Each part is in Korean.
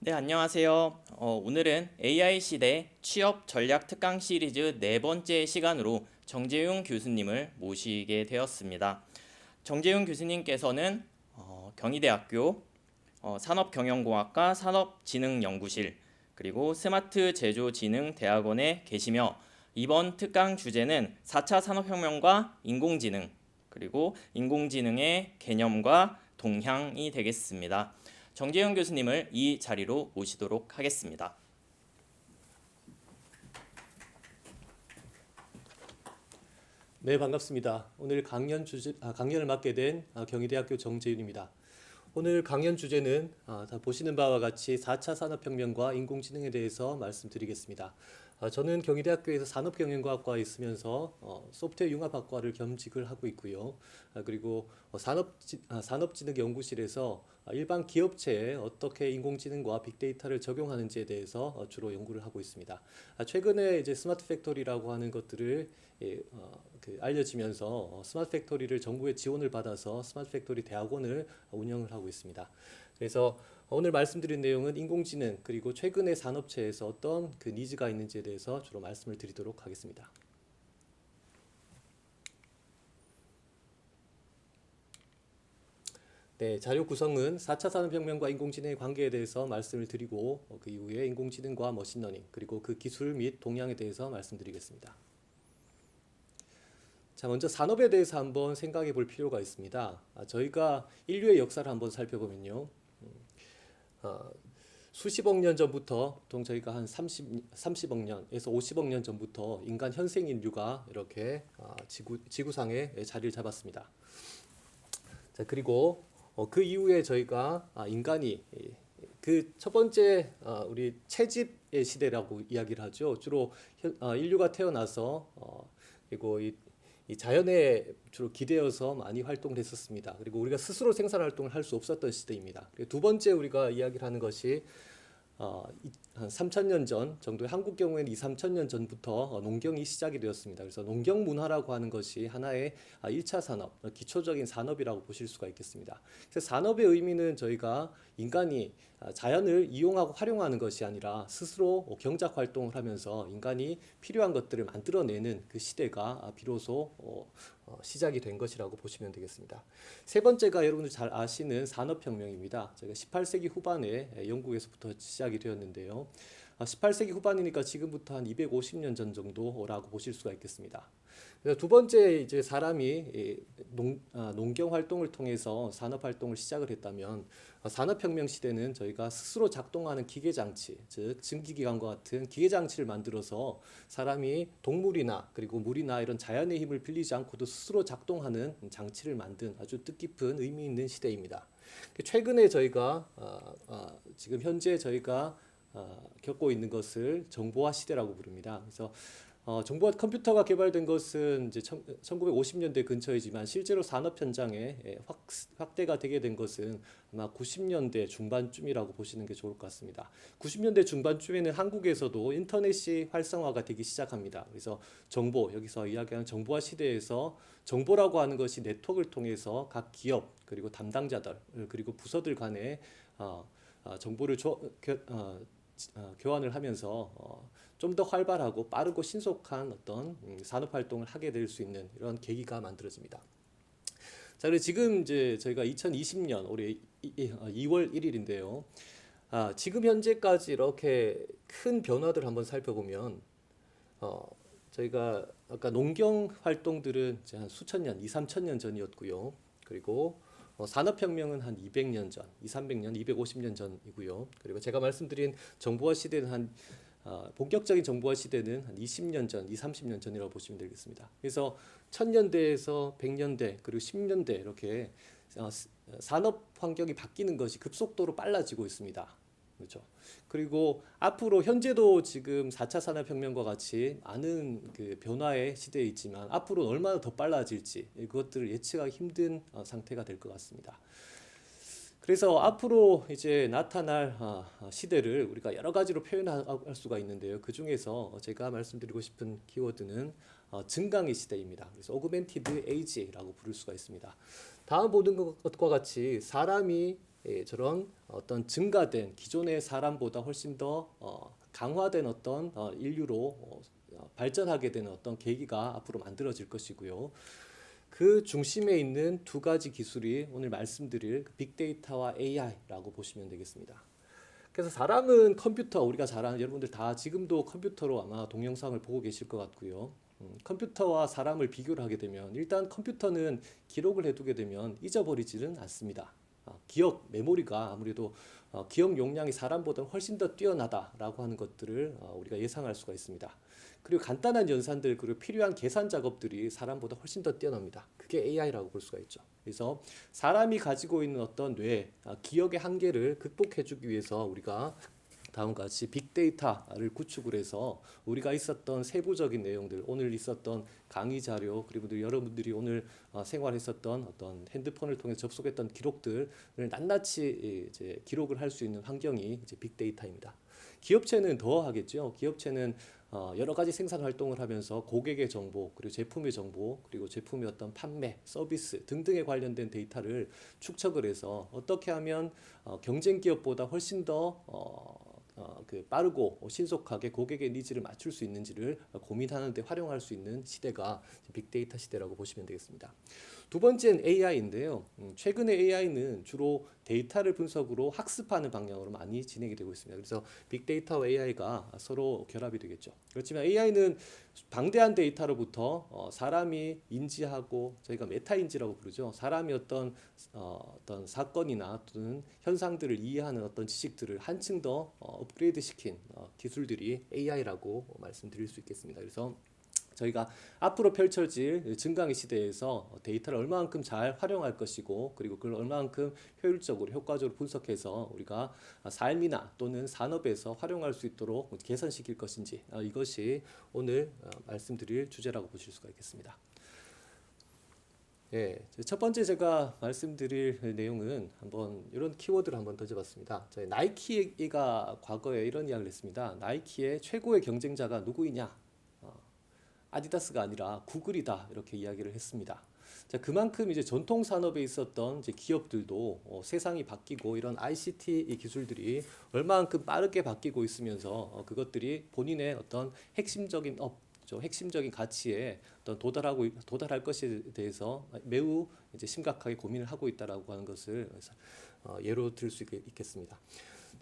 네, 안녕하세요. 오늘은 AI 시대 취업 전략 특강 시리즈 네 번째 시간으로 정재용 교수님을 모시게 되었습니다. 정재용 교수님께서는 경희대학교 산업경영공학과 산업진흥연구실 그리고 스마트제조진흥대학원에 계시며 이번 특강 주제는 4차 산업혁명과 인공지능 그리고 인공지능의 개념과 동향이 되겠습니다. 정재영 교수님을 이 자리로 모시도록 하겠습니다. 네, 반갑습니다. 오늘 강연을 맡게 된 경희대학교 정재윤입니다. 오늘 강연 주제는 다 보시는 바와 같이 4차 산업혁명과 인공지능에 대해서 말씀드리겠습니다. 저는 경희대학교에서 산업경영과학과에 있으면서 소프트웨어 융합학과를 겸직을 하고 있고요. 그리고 산업진흥연구실에서 일반 기업체에 어떻게 인공지능과 빅데이터를 적용하는지에 대해서 주로 연구를 하고 있습니다. 최근에 이제 스마트 팩토리라고 하는 것들을 알려지면서 스마트 팩토리를 정부의 지원을 받아서 스마트 팩토리 대학원을 운영을 하고 있습니다. 그래서 오늘 말씀드린 내용은 인공지능 그리고 최근의 산업체에서 어떤 그 니즈가 있는지에 대해서 주로 말씀을 드리도록 하겠습니다. 네, 자료 구성은 4차 산업혁명과 인공지능의 관계에 대해서 말씀을 드리고 그 이후에 인공지능과 머신러닝 그리고 그 기술 및 동향에 대해서 말씀드리겠습니다. 자, 먼저 산업에 대해서 한번 생각해 볼 필요가 있습니다. 저희가 인류의 역사를 한번 살펴보면요. 어, 수십억 년 전부터 보통 저희가 한 30억 년에서 50억 년 전부터 인간 현생 인류가 이렇게 지구상에 자리를 잡았습니다. 자, 그리고 그 이후에 저희가 인간이 그 첫 번째 우리 채집의 시대라고 이야기를 하죠. 주로 인류가 태어나서 그리고 이 자연에 주로 기대어서 많이 활동을 했었습니다. 그리고 우리가 스스로 생산 활동을 할 수 없었던 시대입니다. 그리고 두 번째 우리가 이야기를 하는 것이 한 3,000년 전 정도의 한국 경우에는 2, 3,000년 전부터 농경이 시작이 되었습니다. 그래서 농경 문화라고 하는 것이 하나의 1차 산업, 기초적인 산업이라고 보실 수가 있겠습니다. 그래서 산업의 의미는 저희가 인간이 자연을 이용하고 활용하는 것이 아니라 스스로 경작 활동을 하면서 인간이 필요한 것들을 만들어내는 그 시대가 비로소 시작이 된 것이라고 보시면 되겠습니다. 세 번째가 여러분들 잘 아시는 산업혁명입니다. 제가 18세기 후반에 영국에서부터 시작이 되었는데요. 18세기 후반이니까 지금부터 한 250년 전 정도라고 보실 수가 있겠습니다. 그래서 두 번째 이제 사람이 농경 활동을 통해서 산업 활동을 시작을 했다면 산업혁명 시대는 저희가 스스로 작동하는 기계 장치, 즉 증기기관과 같은 기계 장치를 만들어서 사람이 동물이나 그리고 물이나 이런 자연의 힘을 빌리지 않고도 스스로 작동하는 장치를 만든 아주 뜻깊은 의미 있는 시대입니다. 최근에 저희가 지금 현재 저희가 겪고 있는 것을 정보화 시대라고 부릅니다. 그래서 정보화 컴퓨터가 개발된 것은 이제 1950년대 근처이지만 실제로 산업 현장에 확대가 되게 된 것은 아마 90년대 중반쯤이라고 보시는 게 좋을 것 같습니다. 90년대 중반쯤에는 한국에서도 인터넷이 활성화가 되기 시작합니다. 그래서 여기서 이야기하는 정보화 시대에서 정보라고 하는 것이 네트워크를 통해서 각 기업 그리고 담당자들 그리고 부서들 간에 정보를 교환을 하면서 좀 더 활발하고 빠르고 신속한 어떤 산업 활동을 하게 될 수 있는 이런 계기가 만들어집니다. 자, 그리고 지금 이제 저희가 2020년 올해 2월 1일인데요. 지금 현재까지 이렇게 큰 변화들을 한번 살펴보면 저희가 아까 농경 활동들은 이제 한 수천 년, 2, 3천 년 전이었고요. 그리고 산업혁명은 한 200년 전, 2, 300년, 250년 전이고요. 그리고 제가 말씀드린 정보화 시대는 본격적인 정보화 시대는 한 20년 전, 2, 30년 전이라고 보시면 되겠습니다. 그래서 1000년대에서 100년대 그리고 10년대 이렇게 산업 환경이 바뀌는 것이 급속도로 빨라지고 있습니다. 그렇죠. 그리고 앞으로 현재도 지금 4차 산업혁명과 같이 많은 그 변화의 시대에 있지만 앞으로 얼마나 더 빨라질지 그것들을 예측하기 힘든 상태가 될 것 같습니다. 그래서 앞으로 이제 나타날 시대를 우리가 여러 가지로 표현할 수가 있는데요. 그 중에서 제가 말씀드리고 싶은 키워드는 증강의 시대입니다. 그래서 오그멘티드 에이지라고 부를 수가 있습니다. 다음 모든 것과 같이 사람이 저런 어떤 증가된 기존의 사람보다 훨씬 더 강화된 어떤 인류로 발전하게 되는 어떤 계기가 앞으로 만들어질 것이고요. 그 중심에 있는 두 가지 기술이 오늘 말씀드릴 빅데이터와 AI라고 보시면 되겠습니다. 그래서 사람은 컴퓨터, 우리가 잘 아는 여러분들 다 지금도 컴퓨터로 아마 동영상을 보고 계실 것 같고요. 컴퓨터와 사람을 비교를 하게 되면 일단 컴퓨터는 기록을 해두게 되면 잊어버리지는 않습니다. 기억, 메모리가 아무래도 기억 용량이 사람보다 훨씬 더 뛰어나다라고 하는 것들을 우리가 예상할 수가 있습니다. 그리고 간단한 연산들 그리고 필요한 계산 작업들이 사람보다 훨씬 더 뛰어납니다. 그게 AI라고 볼 수가 있죠. 그래서 사람이 가지고 있는 어떤 기억의 한계를 극복해주기 위해서 우리가 다음과 같이 빅데이터를 구축을 해서 우리가 있었던 세부적인 내용들, 오늘 있었던 강의 자료, 그리고 여러분들이 오늘 생활했었던 어떤 핸드폰을 통해 접속했던 기록들을 낱낱이 이제 기록을 할 수 있는 환경이 이제 빅데이터입니다. 기업체는 더 하겠죠. 기업체는 여러 가지 생산 활동을 하면서 고객의 정보, 그리고 제품의 정보, 그리고 제품의 어떤 판매, 서비스 등등에 관련된 데이터를 축적을 해서 어떻게 하면 경쟁 기업보다 훨씬 더 빠르고 신속하게 고객의 니즈를 맞출 수 있는지를 고민하는 데 활용할 수 있는 시대가 빅데이터 시대라고 보시면 되겠습니다. 두 번째는 AI인데요. 최근에 AI는 주로 데이터를 분석으로 학습하는 방향으로 많이 진행이 되고 있습니다. 그래서 빅데이터와 AI가 서로 결합이 되겠죠. 그렇지만 AI는 방대한 데이터로부터 사람이 인지하고 저희가 메타인지라고 부르죠. 사람이 어떤 사건이나 또는 현상들을 이해하는 어떤 지식들을 한층 더 업그레이드 시킨 기술들이 AI라고 말씀드릴 수 있겠습니다. 그래서 저희가 앞으로 펼쳐질 증강의 시대에서 데이터를 얼마만큼 잘 활용할 것이고 그리고 그걸 얼마만큼 효율적으로 효과적으로 분석해서 우리가 삶이나 또는 산업에서 활용할 수 있도록 개선시킬 것인지 이것이 오늘 말씀드릴 주제라고 보실 수가 있겠습니다. 예, 첫 번째 제가 말씀드릴 내용은 한번 이런 키워드를 한번 던져봤습니다. 저희 나이키가 과거에 이런 이야기를 했습니다. 나이키의 최고의 경쟁자가 누구이냐? 아디다스가 아니라 구글이다 이렇게 이야기를 했습니다. 자, 그만큼 이제 전통 산업에 있었던 이제 기업들도 세상이 바뀌고 이런 ICT 기술들이 얼마만큼 빠르게 바뀌고 있으면서 그것들이 본인의 어떤 핵심적인 핵심적인 가치에 어떤 도달할 것에 대해서 매우 이제 심각하게 고민을 하고 있다라고 하는 것을 예로 들 수 있겠습니다.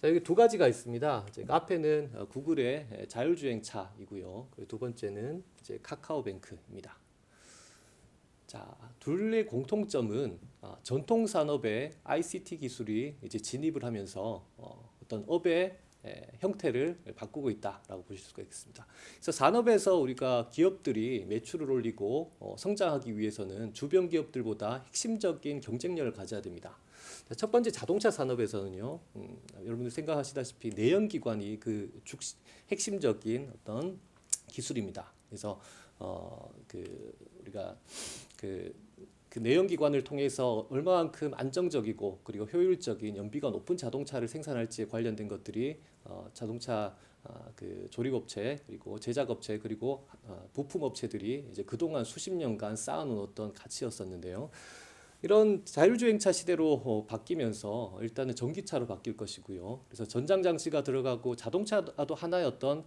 자, 여기 두 가지가 있습니다. 앞에는 구글의 자율주행차이고요. 그리고 두 번째는 이제 카카오뱅크입니다. 자, 둘의 공통점은 전통 산업의 ICT 기술이 이제 진입을 하면서 어떤 업의 형태를 바꾸고 있다라고 보실 수가 있습니다. 그래서 산업에서 우리가 기업들이 매출을 올리고 성장하기 위해서는 주변 기업들보다 핵심적인 경쟁력을 가져야 됩니다. 첫 번째 자동차 산업에서는요, 여러분들 생각하시다시피 내연기관이 핵심적인 어떤 기술입니다. 그래서 우리가 그 내연기관을 통해서 얼마만큼 안정적이고 그리고 효율적인 연비가 높은 자동차를 생산할지에 관련된 것들이 자동차 조립업체 그리고 제작업체 그리고 부품업체들이 이제 그동안 수십 년간 쌓아놓은 어떤 가치였었는데요. 이런 자율주행차 시대로 바뀌면서 일단은 전기차로 바뀔 것이고요. 그래서 전장장치가 들어가고 자동차도 하나의 어떤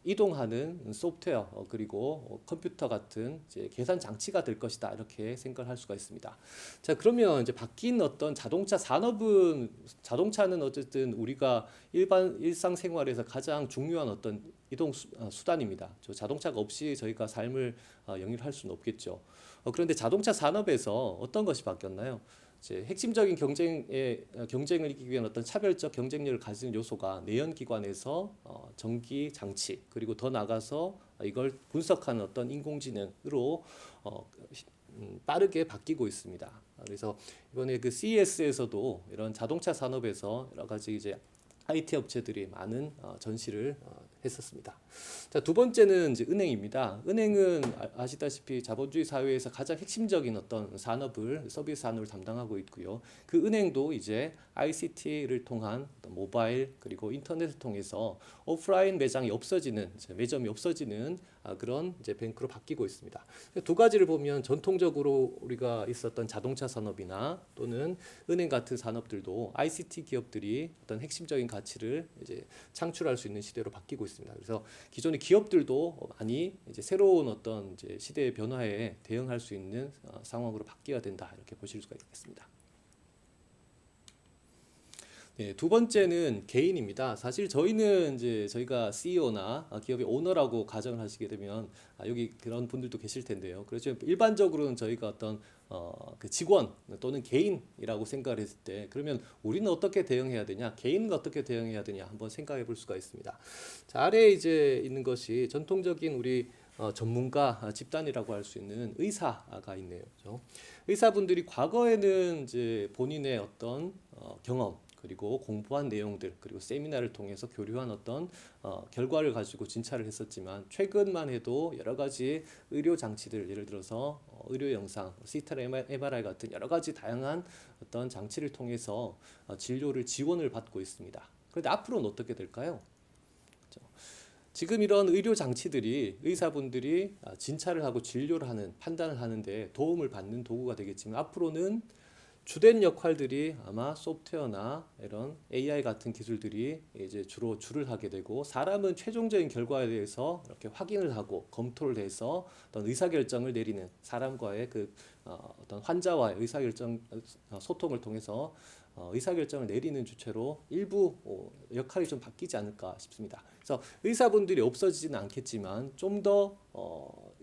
이동하는 소프트웨어 그리고 컴퓨터 같은 이제 계산 장치가 될 것이다 이렇게 생각을 할 수가 있습니다. 자, 그러면 이제 바뀐 어떤 자동차 산업은 자동차는 어쨌든 우리가 일상생활에서 가장 중요한 어떤 이동 수단입니다. 자동차가 없이 저희가 삶을 영위할 수는 없겠죠. 그런데 자동차 산업에서 어떤 것이 바뀌었나요? 이제 핵심적인 경쟁을 이기기 위한 어떤 차별적 경쟁력을 가지는 요소가 내연기관에서 전기 장치 그리고 더 나가서 이걸 분석하는 어떤 인공지능으로 빠르게 바뀌고 있습니다. 그래서 이번에 그 CES에서도 이런 자동차 산업에서 여러 가지 이제 IT 업체들이 많은 전시를 했었습니다. 자, 두 번째는 이제 은행입니다. 은행은 아시다시피 자본주의 사회에서 가장 핵심적인 어떤 서비스 산업을 담당하고 있고요. 그 은행도 이제 ICT를 통한 모바일 그리고 인터넷을 통해서 오프라인 매점이 없어지는 그런 이제 뱅크로 바뀌고 있습니다. 두 가지를 보면 전통적으로 우리가 있었던 자동차 산업이나 또는 은행 같은 산업들도 ICT 기업들이 어떤 핵심적인 가치를 이제 창출할 수 있는 시대로 바뀌고 있습니다. 그래서 기존의 기업들도 많이 이제 새로운 어떤 이제 시대의 변화에 대응할 수 있는 상황으로 바뀌어야 된다 이렇게 보실 수가 있겠습니다. 네, 두 번째는 개인입니다. 사실 저희는 이제 저희가 CEO나 기업의 오너라고 가정을 하시게 되면 여기 그런 분들도 계실 텐데요. 그렇죠. 일반적으로는 저희가 어떤 그 직원 또는 개인이라고 생각을 했을 때 그러면 우리는 어떻게 대응해야 되냐, 개인은 어떻게 대응해야 되냐 한번 생각해 볼 수가 있습니다. 자, 아래에 이제 있는 것이 전통적인 우리 전문가 집단이라고 할 수 있는 의사가 있네요. 그렇죠? 의사분들이 과거에는 이제 본인의 어떤 경험 그리고 공부한 내용들 그리고 세미나를 통해서 교류한 어떤 결과를 가지고 진찰을 했었지만 최근만 해도 여러 가지 의료 장치들 예를 들어서 의료 영상, CT, MRI 같은 여러 가지 다양한 어떤 장치를 통해서 진료를 지원을 받고 있습니다. 그런데 앞으로는 어떻게 될까요? 그렇죠? 지금 이런 의료 장치들이 의사분들이 진찰을 하고 진료를 하는 판단을 하는데 도움을 받는 도구가 되겠지만 앞으로는 주된 역할들이 아마 소프트웨어나 이런 AI 같은 기술들이 이제 주로 줄을 하게 되고 사람은 최종적인 결과에 대해서 이렇게 확인을 하고 검토를 해서 어떤 의사결정을 내리는 사람과의 그 어떤 환자와의 의사결정 소통을 통해서 의사결정을 내리는 주체로 일부 역할이 좀 바뀌지 않을까 싶습니다. 그래서 의사분들이 없어지지는 않겠지만 좀 더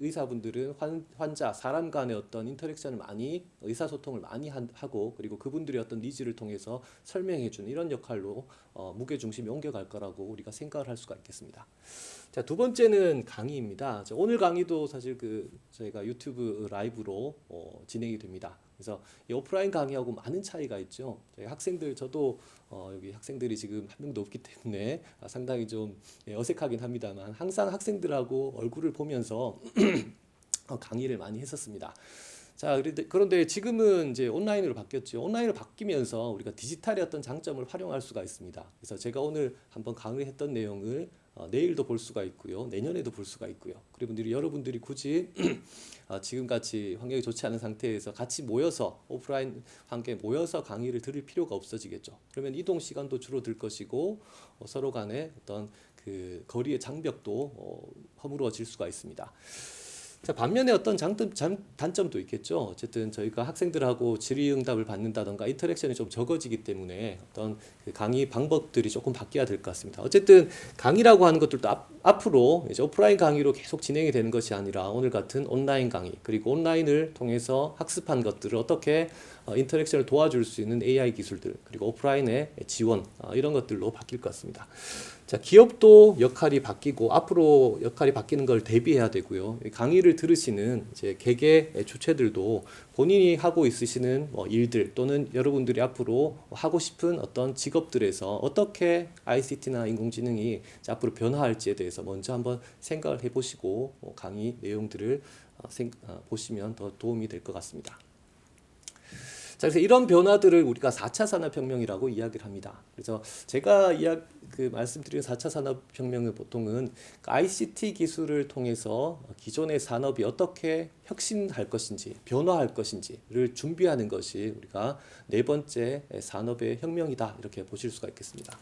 의사분들은 환자, 사람 간의 어떤 인터랙션을 많이 의사소통을 많이 하고 그리고 그분들의 어떤 니즈를 통해서 설명해주는 이런 역할로 무게중심이 옮겨갈 거라고 우리가 생각을 할 수가 있겠습니다. 자, 두 번째는 강의입니다. 오늘 강의도 사실 저희가 유튜브 라이브로 진행이 됩니다. 그래서 이 오프라인 강의하고 많은 차이가 있죠. 저희 학생들 저도 여기 학생들이 지금 한 명도 없기 때문에 상당히 좀 어색하긴 합니다만 항상 학생들하고 얼굴을 보면서 강의를 많이 했었습니다. 자, 그런데 지금은 이제 온라인으로 바뀌었죠. 온라인으로 바뀌면서 우리가 디지털의 어떤 장점을 활용할 수가 있습니다. 그래서 제가 오늘 한번 강의했던 내용을 내일도 볼 수가 있고요. 내년에도 볼 수가 있고요. 그리고 여러분들이 굳이 지금같이 환경이 좋지 않은 상태에서 같이 모여서 오프라인 함께 모여서 강의를 들을 필요가 없어지겠죠. 그러면 이동 시간도 줄어들 것이고 서로 간의 어떤 그 거리의 장벽도 허물어질 수가 있습니다. 자, 반면에 어떤 단점도 있겠죠. 어쨌든 저희가 학생들하고 질의응답을 받는다던가 인터랙션이 좀 적어지기 때문에 어떤 그 강의 방법들이 조금 바뀌어야 될 것 같습니다. 어쨌든 강의라고 하는 것들도 앞으로 이제 오프라인 강의로 계속 진행이 되는 것이 아니라 오늘 같은 온라인 강의 그리고 온라인을 통해서 학습한 것들을 어떻게 인터랙션을 도와줄 수 있는 AI 기술들 그리고 오프라인의 지원 이런 것들로 바뀔 것 같습니다. 자, 기업도 역할이 바뀌고 앞으로 역할이 바뀌는 걸 대비해야 되고요. 강의를 들으시는 이제 개개 주체들도 본인이 하고 있으시는 일들 또는 여러분들이 앞으로 하고 싶은 어떤 직업들에서 어떻게 ICT나 인공지능이 앞으로 변화할지에 대해서 먼저 한번 생각을 해보시고 강의 내용들을 보시면 더 도움이 될 것 같습니다. 자, 그래서 이런 변화들을 우리가 4차 산업혁명이라고 이야기를 합니다. 그래서 제가 말씀드린 4차 산업혁명은 보통은 ICT 기술을 통해서 기존의 산업이 어떻게 혁신할 것인지, 변화할 것인지를 준비하는 것이 우리가 네 번째 산업의 혁명이다 이렇게 보실 수가 있겠습니다.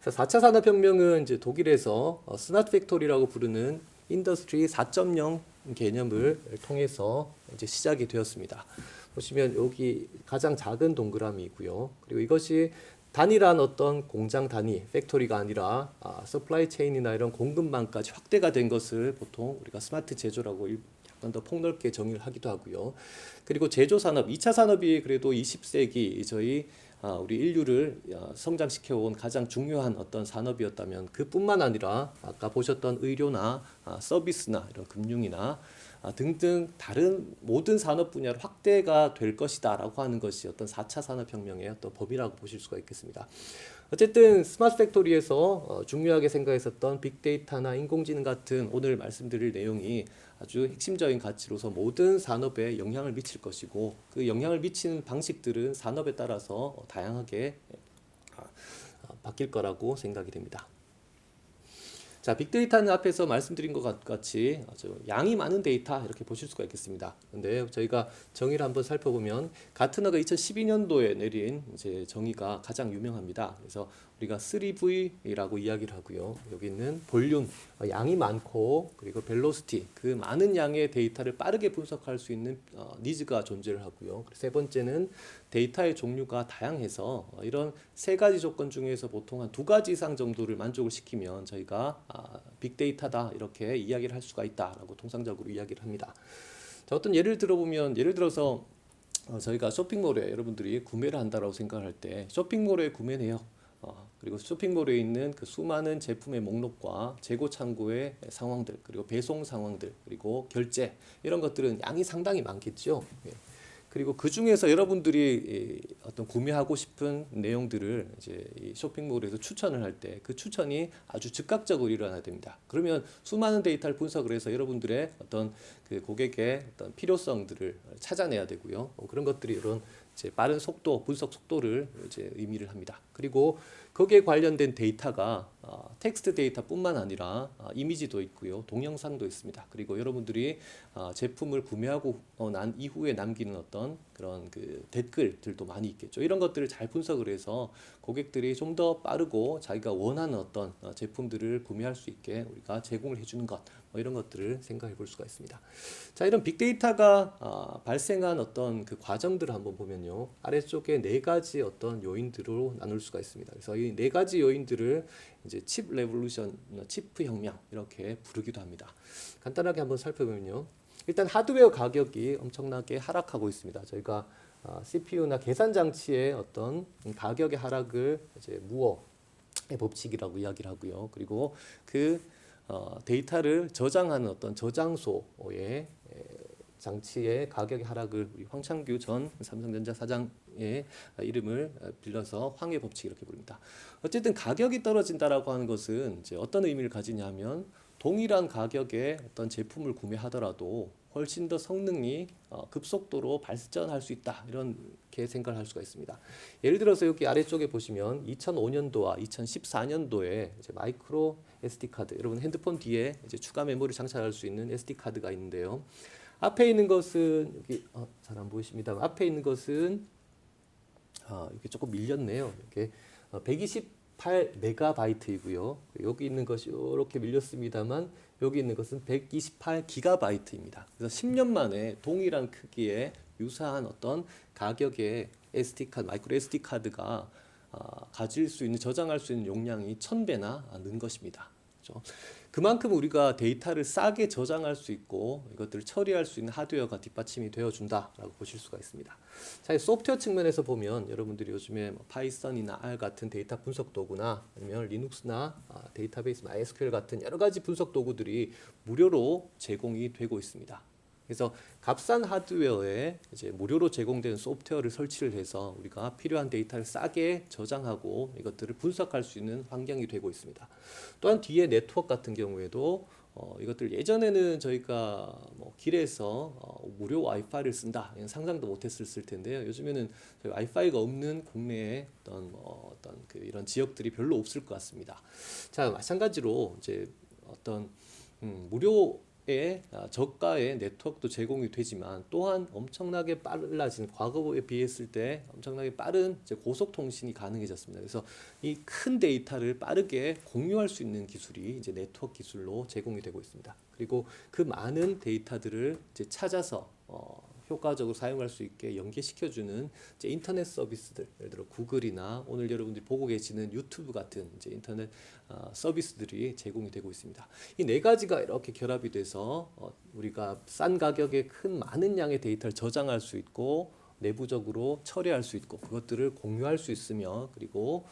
그래서 4차 산업혁명은 이제 독일에서 스마트 팩토리라고 부르는 인더스트리 4.0 개념을 통해서 이제 시작이 되었습니다. 보시면 여기 가장 작은 동그라미이고요. 그리고 이것이 단일한 어떤 공장 단위, 팩토리가 아니라 서플라이 체인이나 이런 공급망까지 확대가 된 것을 보통 우리가 스마트 제조라고 약간 더 폭넓게 정의를 하기도 하고요. 그리고 제조 산업, 2차 산업이 그래도 20세기 우리 인류를 성장시켜온 가장 중요한 어떤 산업이었다면 그뿐만 아니라 아까 보셨던 의료나 서비스나 이런 금융이나 등등 다른 모든 산업 분야로 확대가 될 것이다라고 하는 것이 어떤 4차 산업혁명의 어떤 법이라고 보실 수가 있겠습니다. 어쨌든 스마트 팩토리에서 중요하게 생각했었던 빅데이터나 인공지능 같은 오늘 말씀드릴 내용이 아주 핵심적인 가치로서 모든 산업에 영향을 미칠 것이고 그 영향을 미치는 방식들은 산업에 따라서 다양하게 바뀔 거라고 생각이 됩니다. 자, 빅데이터는 앞에서 말씀드린 것 같이 아주 양이 많은 데이터 이렇게 보실 수가 있겠습니다. 근데 저희가 정의를 한번 살펴보면 가트너가 2012년도에 내린 이제 정의가 가장 유명합니다. 그래서 우리가 3V라고 이야기를 하고요. 여기 있는 볼륨, 양이 많고 그리고 벨로시티, 그 많은 양의 데이터를 빠르게 분석할 수 있는 니즈가 존재를 하고요. 세 번째는 데이터의 종류가 다양해서 이런 세 가지 조건 중에서 보통 한 두 가지 이상 정도를 만족을 시키면 저희가 빅데이터다 이렇게 이야기를 할 수가 있다라고 통상적으로 이야기를 합니다. 자, 어떤 예를 들어보면 예를 들어서 저희가 쇼핑몰에 여러분들이 구매를 한다라고 생각을 할 때 쇼핑몰에 구매 내역 그리고 쇼핑몰에 있는 그 수많은 제품의 목록과 재고 창고의 상황들 그리고 배송 상황들 그리고 결제 이런 것들은 양이 상당히 많겠죠. 예. 그리고 그 중에서 여러분들이 어떤 구매하고 싶은 내용들을 이제 이 쇼핑몰에서 추천을 할 때 그 추천이 아주 즉각적으로 일어나야 됩니다. 그러면 수많은 데이터를 분석을 해서 여러분들의 어떤 그 고객의 어떤 필요성들을 찾아내야 되고요. 그런 것들이 이런 이제 빠른 속도, 분석 속도를 이제 의미를 합니다. 그리고 거기에 관련된 데이터가 텍스트 데이터뿐만 아니라 이미지도 있고요, 동영상도 있습니다. 그리고 여러분들이 제품을 구매하고 난 이후에 남기는 어떤 그런 그 댓글들도 많이 있겠죠. 이런 것들을 잘 분석을 해서 고객들이 좀 더 빠르고 자기가 원하는 어떤 제품들을 구매할 수 있게 우리가 제공을 해주는 것, 이런 것들을 생각해 볼 수가 있습니다. 자, 이런 빅데이터가 발생한 어떤 그 과정들을 한번 보면요, 아래쪽에 네 가지 어떤 요인들로 나눌 수가 있습니다. 그래서 이 네 가지 요인들을 이제 칩 레볼루션, 치프 혁명 이렇게 부르기도 합니다. 간단하게 한번 살펴보면요, 일단 하드웨어 가격이 엄청나게 하락하고 있습니다. 저희가 CPU나 계산 장치의 어떤 가격의 하락을 이제 무어의 법칙이라고 이야기를 하고요. 그리고 그 데이터를 저장하는 어떤 저장소의 장치의 가격의 하락을 우리 황창규 전 삼성전자 사장의 이름을 빌려서 황해 법칙 이렇게 부릅니다. 어쨌든 가격이 떨어진다라고 하는 것은 이제 어떤 의미를 가지냐면 동일한 가격의 어떤 제품을 구매하더라도 훨씬 더 성능이 급속도로 발전할 수 있다, 이렇게 생각을 할 수가 있습니다. 예를 들어서 여기 아래쪽에 보시면 2005년도와 2014년도에 이제 마이크로 SD 카드, 여러분 핸드폰 뒤에 이제 추가 메모리 장착할 수 있는 SD 카드가 있는데요. 앞에 있는 것은 여기 잘 안 보이십니다. 앞에 있는 것은 이렇게 조금 밀렸네요. 이렇게 128 메가바이트이고요. 여기 있는 것이 이렇게 밀렸습니다만 여기 있는 것은 128 기가바이트입니다. 그래서 10년 만에 동일한 크기의 유사한 어떤 가격의 SD 카드, 마이크로 SD 카드가 가질 수 있는, 저장할 수 있는 용량이 1000배나 는 것입니다. 그렇죠? 그만큼 우리가 데이터를 싸게 저장할 수 있고 이것들을 처리할 수 있는 하드웨어가 뒷받침이 되어준다라고 보실 수가 있습니다. 자, 소프트웨어 측면에서 보면 여러분들이 요즘에 파이썬이나 R 같은 데이터 분석 도구나 아니면 리눅스나 데이터베이스 MySQL 같은 여러 가지 분석 도구들이 무료로 제공이 되고 있습니다. 그래서 값싼 하드웨어에 이제 무료로 제공되는 소프트웨어를 설치를 해서 우리가 필요한 데이터를 싸게 저장하고 이것들을 분석할 수 있는 환경이 되고 있습니다. 또한 뒤에 네트워크 같은 경우에도 이것들 예전에는 저희가 뭐 길에서 무료 와이파이를 쓴다, 이런 상상도 못했을 텐데요. 요즘에는 와이파이가 없는 국내에 어떤 그 이런 지역들이 별로 없을 것 같습니다. 자, 마찬가지로 이제 어떤 무료의 저가의 네트워크도 제공이 되지만 또한 엄청나게 빨라진, 과거에 비했을 때 엄청나게 빠른 이제 고속통신이 가능해졌습니다. 그래서 이 큰 데이터를 빠르게 공유할 수 있는 기술이 이제 네트워크 기술로 제공이 되고 있습니다. 그리고 그 많은 데이터들을 이제 찾아서 효과적으로 사용할 수 있게 연계시켜주는 이제 인터넷 서비스들, 예를 들어 구글이나 오늘 여러분들이 보고 계시는 유튜브 같은 이제 인터넷 서비스들이 제공이 되고 있습니다. 이 네 가지가 이렇게 결합이 돼서 우리가 싼 가격에 큰 많은 양의 데이터를 저장할 수 있고 내부적으로 처리할 수 있고 그것들을 공유할 수 있으며, 그리고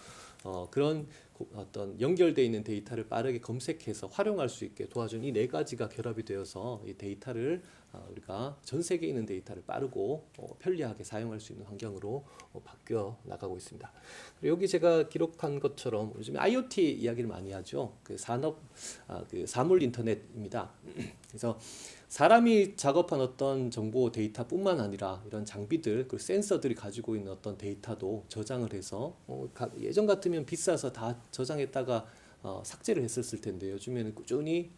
그런 어떤 연결되어 있는 데이터를 빠르게 검색해서 활용할 수 있게 도와준 이 네 가지가 결합이 되어서 이 데이터를 우리가 전 세계에 있는 데이터를 빠르고 편리하게 사용할 수 있는 환경으로 바뀌어 나가고 있습니다. 그리고 여기 제가 기록한 것처럼 요즘 IoT 이야기를 많이 하죠. 그 산업, 그 사물 인터넷입니다. 그래서 사람이 작업한 어떤 정보 데이터뿐만 아니라 이런 장비들, 그리고 센서들이 가지고 있는 어떤 데이터도 저장을 해서 예전 같으면 비싸서 다 저장했다가 삭제를 했었을 텐데 요즘에는 꾸준히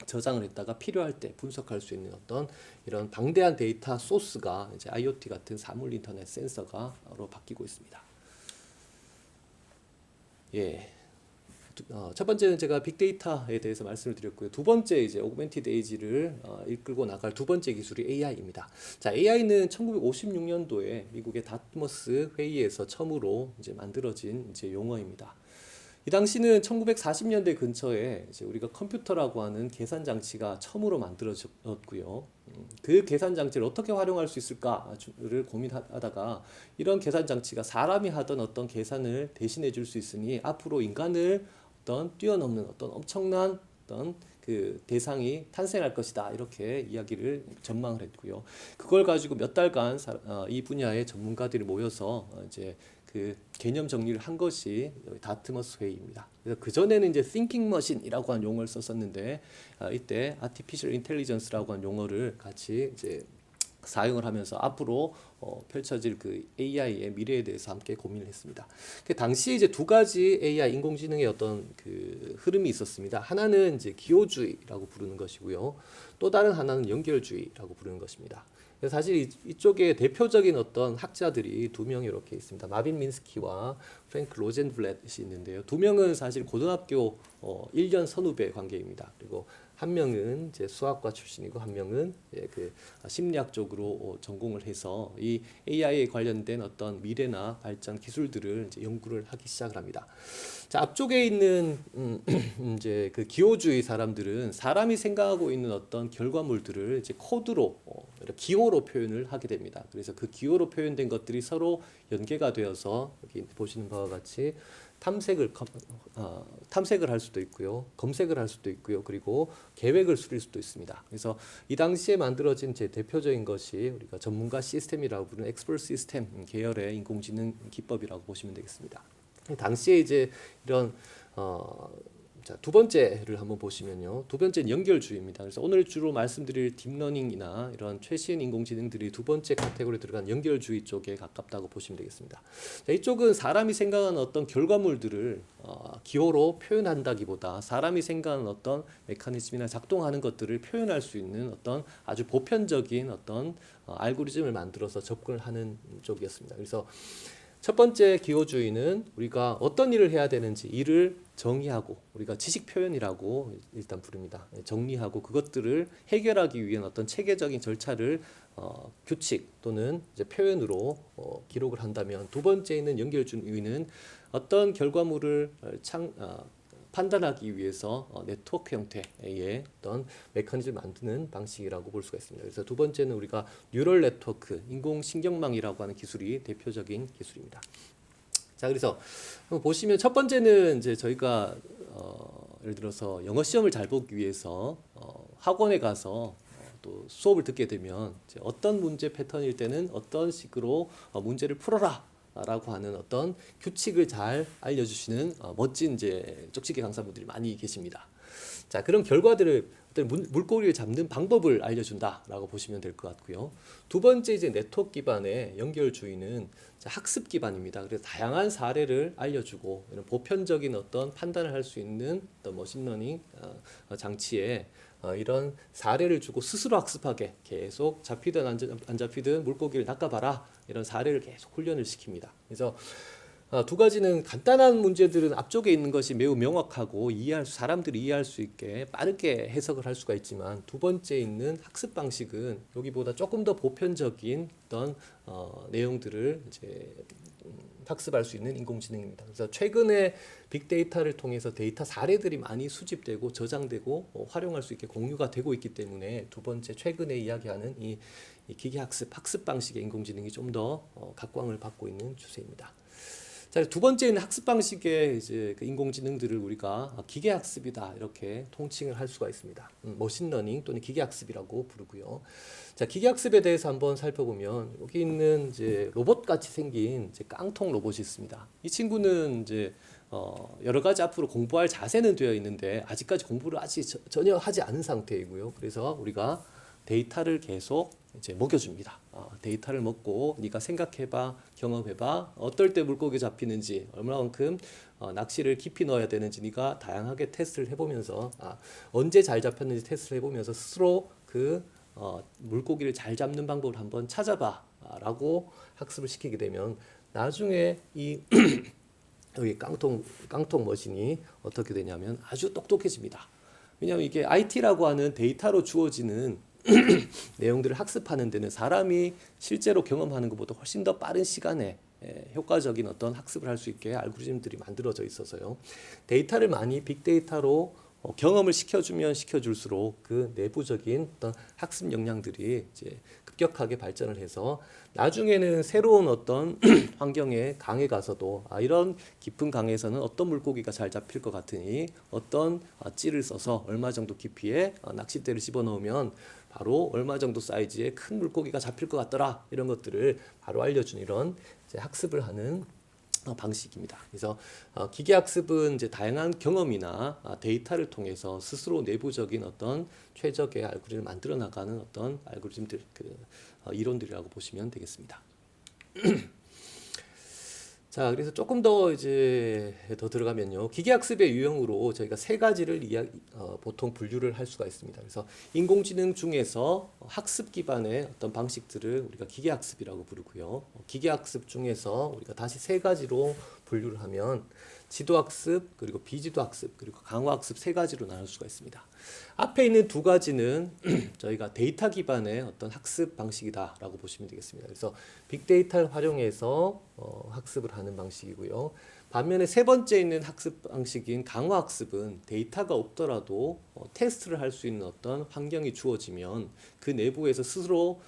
저장을 했다가 필요할 때 분석할 수 있는 어떤 이런 방대한 데이터 소스가 이제 IoT 같은 사물 인터넷 센서가로 바뀌고 있습니다. 예. 첫 번째는 제가 빅데이터에 대해서 말씀을 드렸고요. 두 번째 이제 오그멘티드 에이지를 이끌고 나갈 두 번째 기술이 AI입니다. 자, AI는 1956년도에 미국의 다트머스 회의에서 처음으로 이제 만들어진 이제 용어입니다. 이 당시는 1940년대 근처에 이제 우리가 컴퓨터라고 하는 계산 장치가 처음으로 만들어졌고요. 그 계산 장치를 어떻게 활용할 수 있을까를 고민하다가 이런 계산 장치가 사람이 하던 어떤 계산을 대신해 줄 수 있으니 앞으로 인간을 어떤 뛰어넘는 어떤 엄청난 어떤 그 대상이 탄생할 것이다 이렇게 이야기를 전망을 했고요. 그걸 가지고 몇 달간 이 분야의 전문가들이 모여서 이제 그 개념 정리를 한 것이 다트머스 회의입니다. 그래서 그 전에는 이제 thinking machine이라고 하는 용어를 썼었는데 이때 artificial intelligence라고 하는 용어를 같이 이제 사용을 하면서 앞으로 펼쳐질 그 AI의 미래에 대해서 함께 고민을 했습니다. 그 당시에 이제 두 가지 AI 인공지능의 어떤 그 흐름이 있었습니다. 하나는 이제 기호주의라고 부르는 것이고요. 또 다른 하나는 연결주의라고 부르는 것입니다. 사실 이쪽에 대표적인 어떤 학자들이 두 명이 이렇게 있습니다. 마빈 민스키와 프랭크 로젠블렛이 있는데요. 두 명은 사실 고등학교 1년 선후배 관계입니다. 그리고 한 명은 이제 수학과 출신이고 한 명은 그 심리학 쪽으로 전공을 해서 이 AI에 관련된 어떤 미래나 발전 기술들을 이제 연구를 하기 시작을 합니다. 자, 앞쪽에 있는 이제 그 기호주의 사람들은 사람이 생각하고 있는 어떤 결과물들을 이제 코드로 기호로 표현을 하게 됩니다. 그래서 그 기호로 표현된 것들이 서로 연계가 되어서 여기 보시는 바와 같이 탐색을 할 수도 있고요, 검색을 할 수도 있고요, 그리고 계획을 수릴 수도 있습니다. 그래서 이 당시에 만들어진 제 대표적인 것이 우리가 전문가 시스템이라고 부르는 엑스퍼트 시스템 계열의 인공지능 기법이라고 보시면 되겠습니다. 당시에 이제 이런 자, 두 번째를 한번 보시면요. 두 번째는 연결주의입니다. 그래서 오늘 주로 말씀드릴 딥러닝이나 이런 최신 인공지능들이 두 번째 카테고리에 들어간 연결주의 쪽에 가깝다고 보시면 되겠습니다. 자, 이쪽은 사람이 생각하는 어떤 결과물들을 기호로 표현한다기보다 사람이 생각하는 어떤 메커니즘이나 작동하는 것들을 표현할 수 있는 어떤 아주 보편적인 어떤 알고리즘을 만들어서 접근을 하는 쪽이었습니다. 그래서 첫 번째 기호주의는 우리가 어떤 일을 해야 되는지 일을 정의하고 우리가 지식 표현이라고 일단 부릅니다. 정리하고 그것들을 해결하기 위한 어떤 체계적인 절차를 규칙 또는 이제 표현으로 기록을 한다면, 두 번째는 연결주의는 어떤 결과물을 판단하기 위해서 네트워크 형태의 어떤 메커니즘을 만드는 방식이라고 볼 수가 있습니다. 그래서 두 번째는 우리가 뉴럴 네트워크, 인공신경망이라고 하는 기술이 대표적인 기술입니다. 자, 그래서 보시면 첫 번째는 이제 저희가 예를 들어서 영어 시험을 잘 보기 위해서 학원에 가서 또 수업을 듣게 되면 이제 어떤 문제 패턴일 때는 어떤 식으로 문제를 풀어라 라고 하는 어떤 규칙을 잘 알려주시는 멋진 이제 쪽지기 강사분들이 많이 계십니다. 자, 그런 결과들을 어떤 물고기를 잡는 방법을 알려준다라고 보시면 될 것 같고요. 두 번째 이제 네트워크 기반의 연결주의는 학습 기반입니다. 그래서 다양한 사례를 알려주고 이런 보편적인 어떤 판단을 할 수 있는 어떤 머신러닝 장치에 이런 사례를 주고 스스로 학습하게 계속 잡히든 안 잡히든 물고기를 낚아봐라, 이런 사례를 계속 훈련을 시킵니다. 그래서 두 가지는 간단한 문제들은 앞쪽에 있는 것이 매우 명확하고 사람들이 이해할 수 있게 빠르게 해석을 할 수가 있지만, 두 번째 있는 학습 방식은 여기보다 조금 더 보편적인 어떤 내용들을 이제 학습할 수 있는 인공지능입니다. 그래서 최근에 빅데이터를 통해서 데이터 사례들이 많이 수집되고 저장되고 활용할 수 있게 공유가 되고 있기 때문에 두 번째 최근에 이야기하는 이 기계학습 방식의 인공지능이 좀 더 각광을 받고 있는 추세입니다. 자, 두 번째는 학습 방식의 이제 그 인공지능들을 우리가 기계학습이다 이렇게 통칭을 할 수가 있습니다. 머신러닝 또는 기계학습이라고 부르고요. 자, 기계학습에 대해서 한번 살펴보면 여기 있는 이제 로봇 같이 생긴 이제 깡통 로봇이 있습니다. 이 친구는 이제 여러 가지 앞으로 공부할 자세는 되어 있는데 아직까지 공부를 전혀 하지 않은 상태이고요. 그래서 우리가 데이터를 계속 이제 먹여줍니다. 데이터를 먹고 네가 생각해봐, 경험해봐, 어떨 때 물고기 잡히는지, 얼마만큼 낚시를 깊이 넣어야 되는지 네가 다양하게 테스트를 해보면서 언제 잘 잡혔는지 테스트를 해보면서 스스로 그 물고기를 잘 잡는 방법을 한번 찾아봐라고 학습을 시키게 되면 나중에 이 여기 깡통 머신이 어떻게 되냐면 아주 똑똑해집니다. 왜냐하면 이게 IT라고 하는 데이터로 주어지는 내용들을 학습하는 데는 사람이 실제로 경험하는 것보다 훨씬 더 빠른 시간에 효과적인 어떤 학습을 할 수 있게 알고리즘들이 만들어져 있어서요. 데이터를 많이 빅데이터로 경험을 시켜주면 시켜줄수록 그 내부적인 어떤 학습 역량들이 이제 급격하게 발전을 해서 나중에는 새로운 어떤 환경의 강에 가서도 이런 깊은 강에서는 어떤 물고기가 잘 잡힐 것 같으니 어떤 찌를 써서 얼마 정도 깊이에 낚싯대를 집어넣으면 바로 얼마 정도 사이즈의 큰 물고기가 잡힐 것 같더라, 이런 것들을 바로 알려주는 이런 이제 학습을 하는 방식입니다. 그래서 기계학습은 이제 다양한 경험이나 데이터를 통해서 스스로 내부적인 어떤 최적의 알고리즘을 만들어 나가는 어떤 알고리즘들, 이론들이라고 보시면 되겠습니다. 자, 그래서 조금 더 이제 더 들어가면요, 기계학습의 유형으로 저희가 세 가지를 보통 분류를 할 수가 있습니다. 그래서 인공지능 중에서 학습 기반의 어떤 방식들을 우리가 기계학습이라고 부르고요. 기계학습 중에서 우리가 다시 세 가지로 분류를 하면 지도학습, 그리고 비지도학습, 그리고 강화학습 세 가지로 나눌 수가 있습니다. 앞에 있는 두 가지는 저희가 데이터 기반의 어떤 학습 방식이다라고 보시면 되겠습니다. 그래서 빅데이터를 활용해서 학습을 하는 방식이고요. 반면에 세 번째 있는 학습 방식인 강화학습은 데이터가 없더라도 테스트를 할 수 있는 어떤 환경이 주어지면 그 내부에서 스스로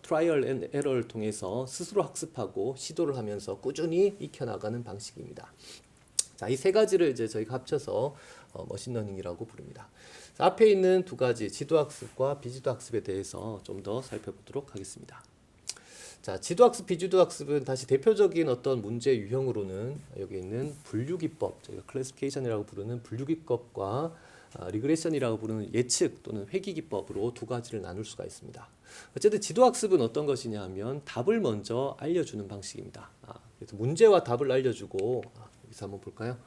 트라이얼 앤 에러를 통해서 스스로 학습하고 시도를 하면서 꾸준히 익혀나가는 방식입니다. 자, 이 세 가지를 이제 저희가 합쳐서 머신러닝이라고 부릅니다. 자, 앞에 있는 두 가지 지도학습과 비지도학습에 대해서 좀 더 살펴보도록 하겠습니다. 자, 지도학습, 비지도학습은 다시 대표적인 어떤 문제 유형으로는 여기 있는 분류기법, 저희가 클래시피케이션이라고 부르는 분류기법과 리그레션이라고 부르는 예측 또는 회귀기법으로 두 가지를 나눌 수가 있습니다. 어쨌든 지도학습은 어떤 것이냐 하면 답을 먼저 알려주는 방식입니다. 그래서 문제와 답을 알려주고 여기서 한번 볼까요?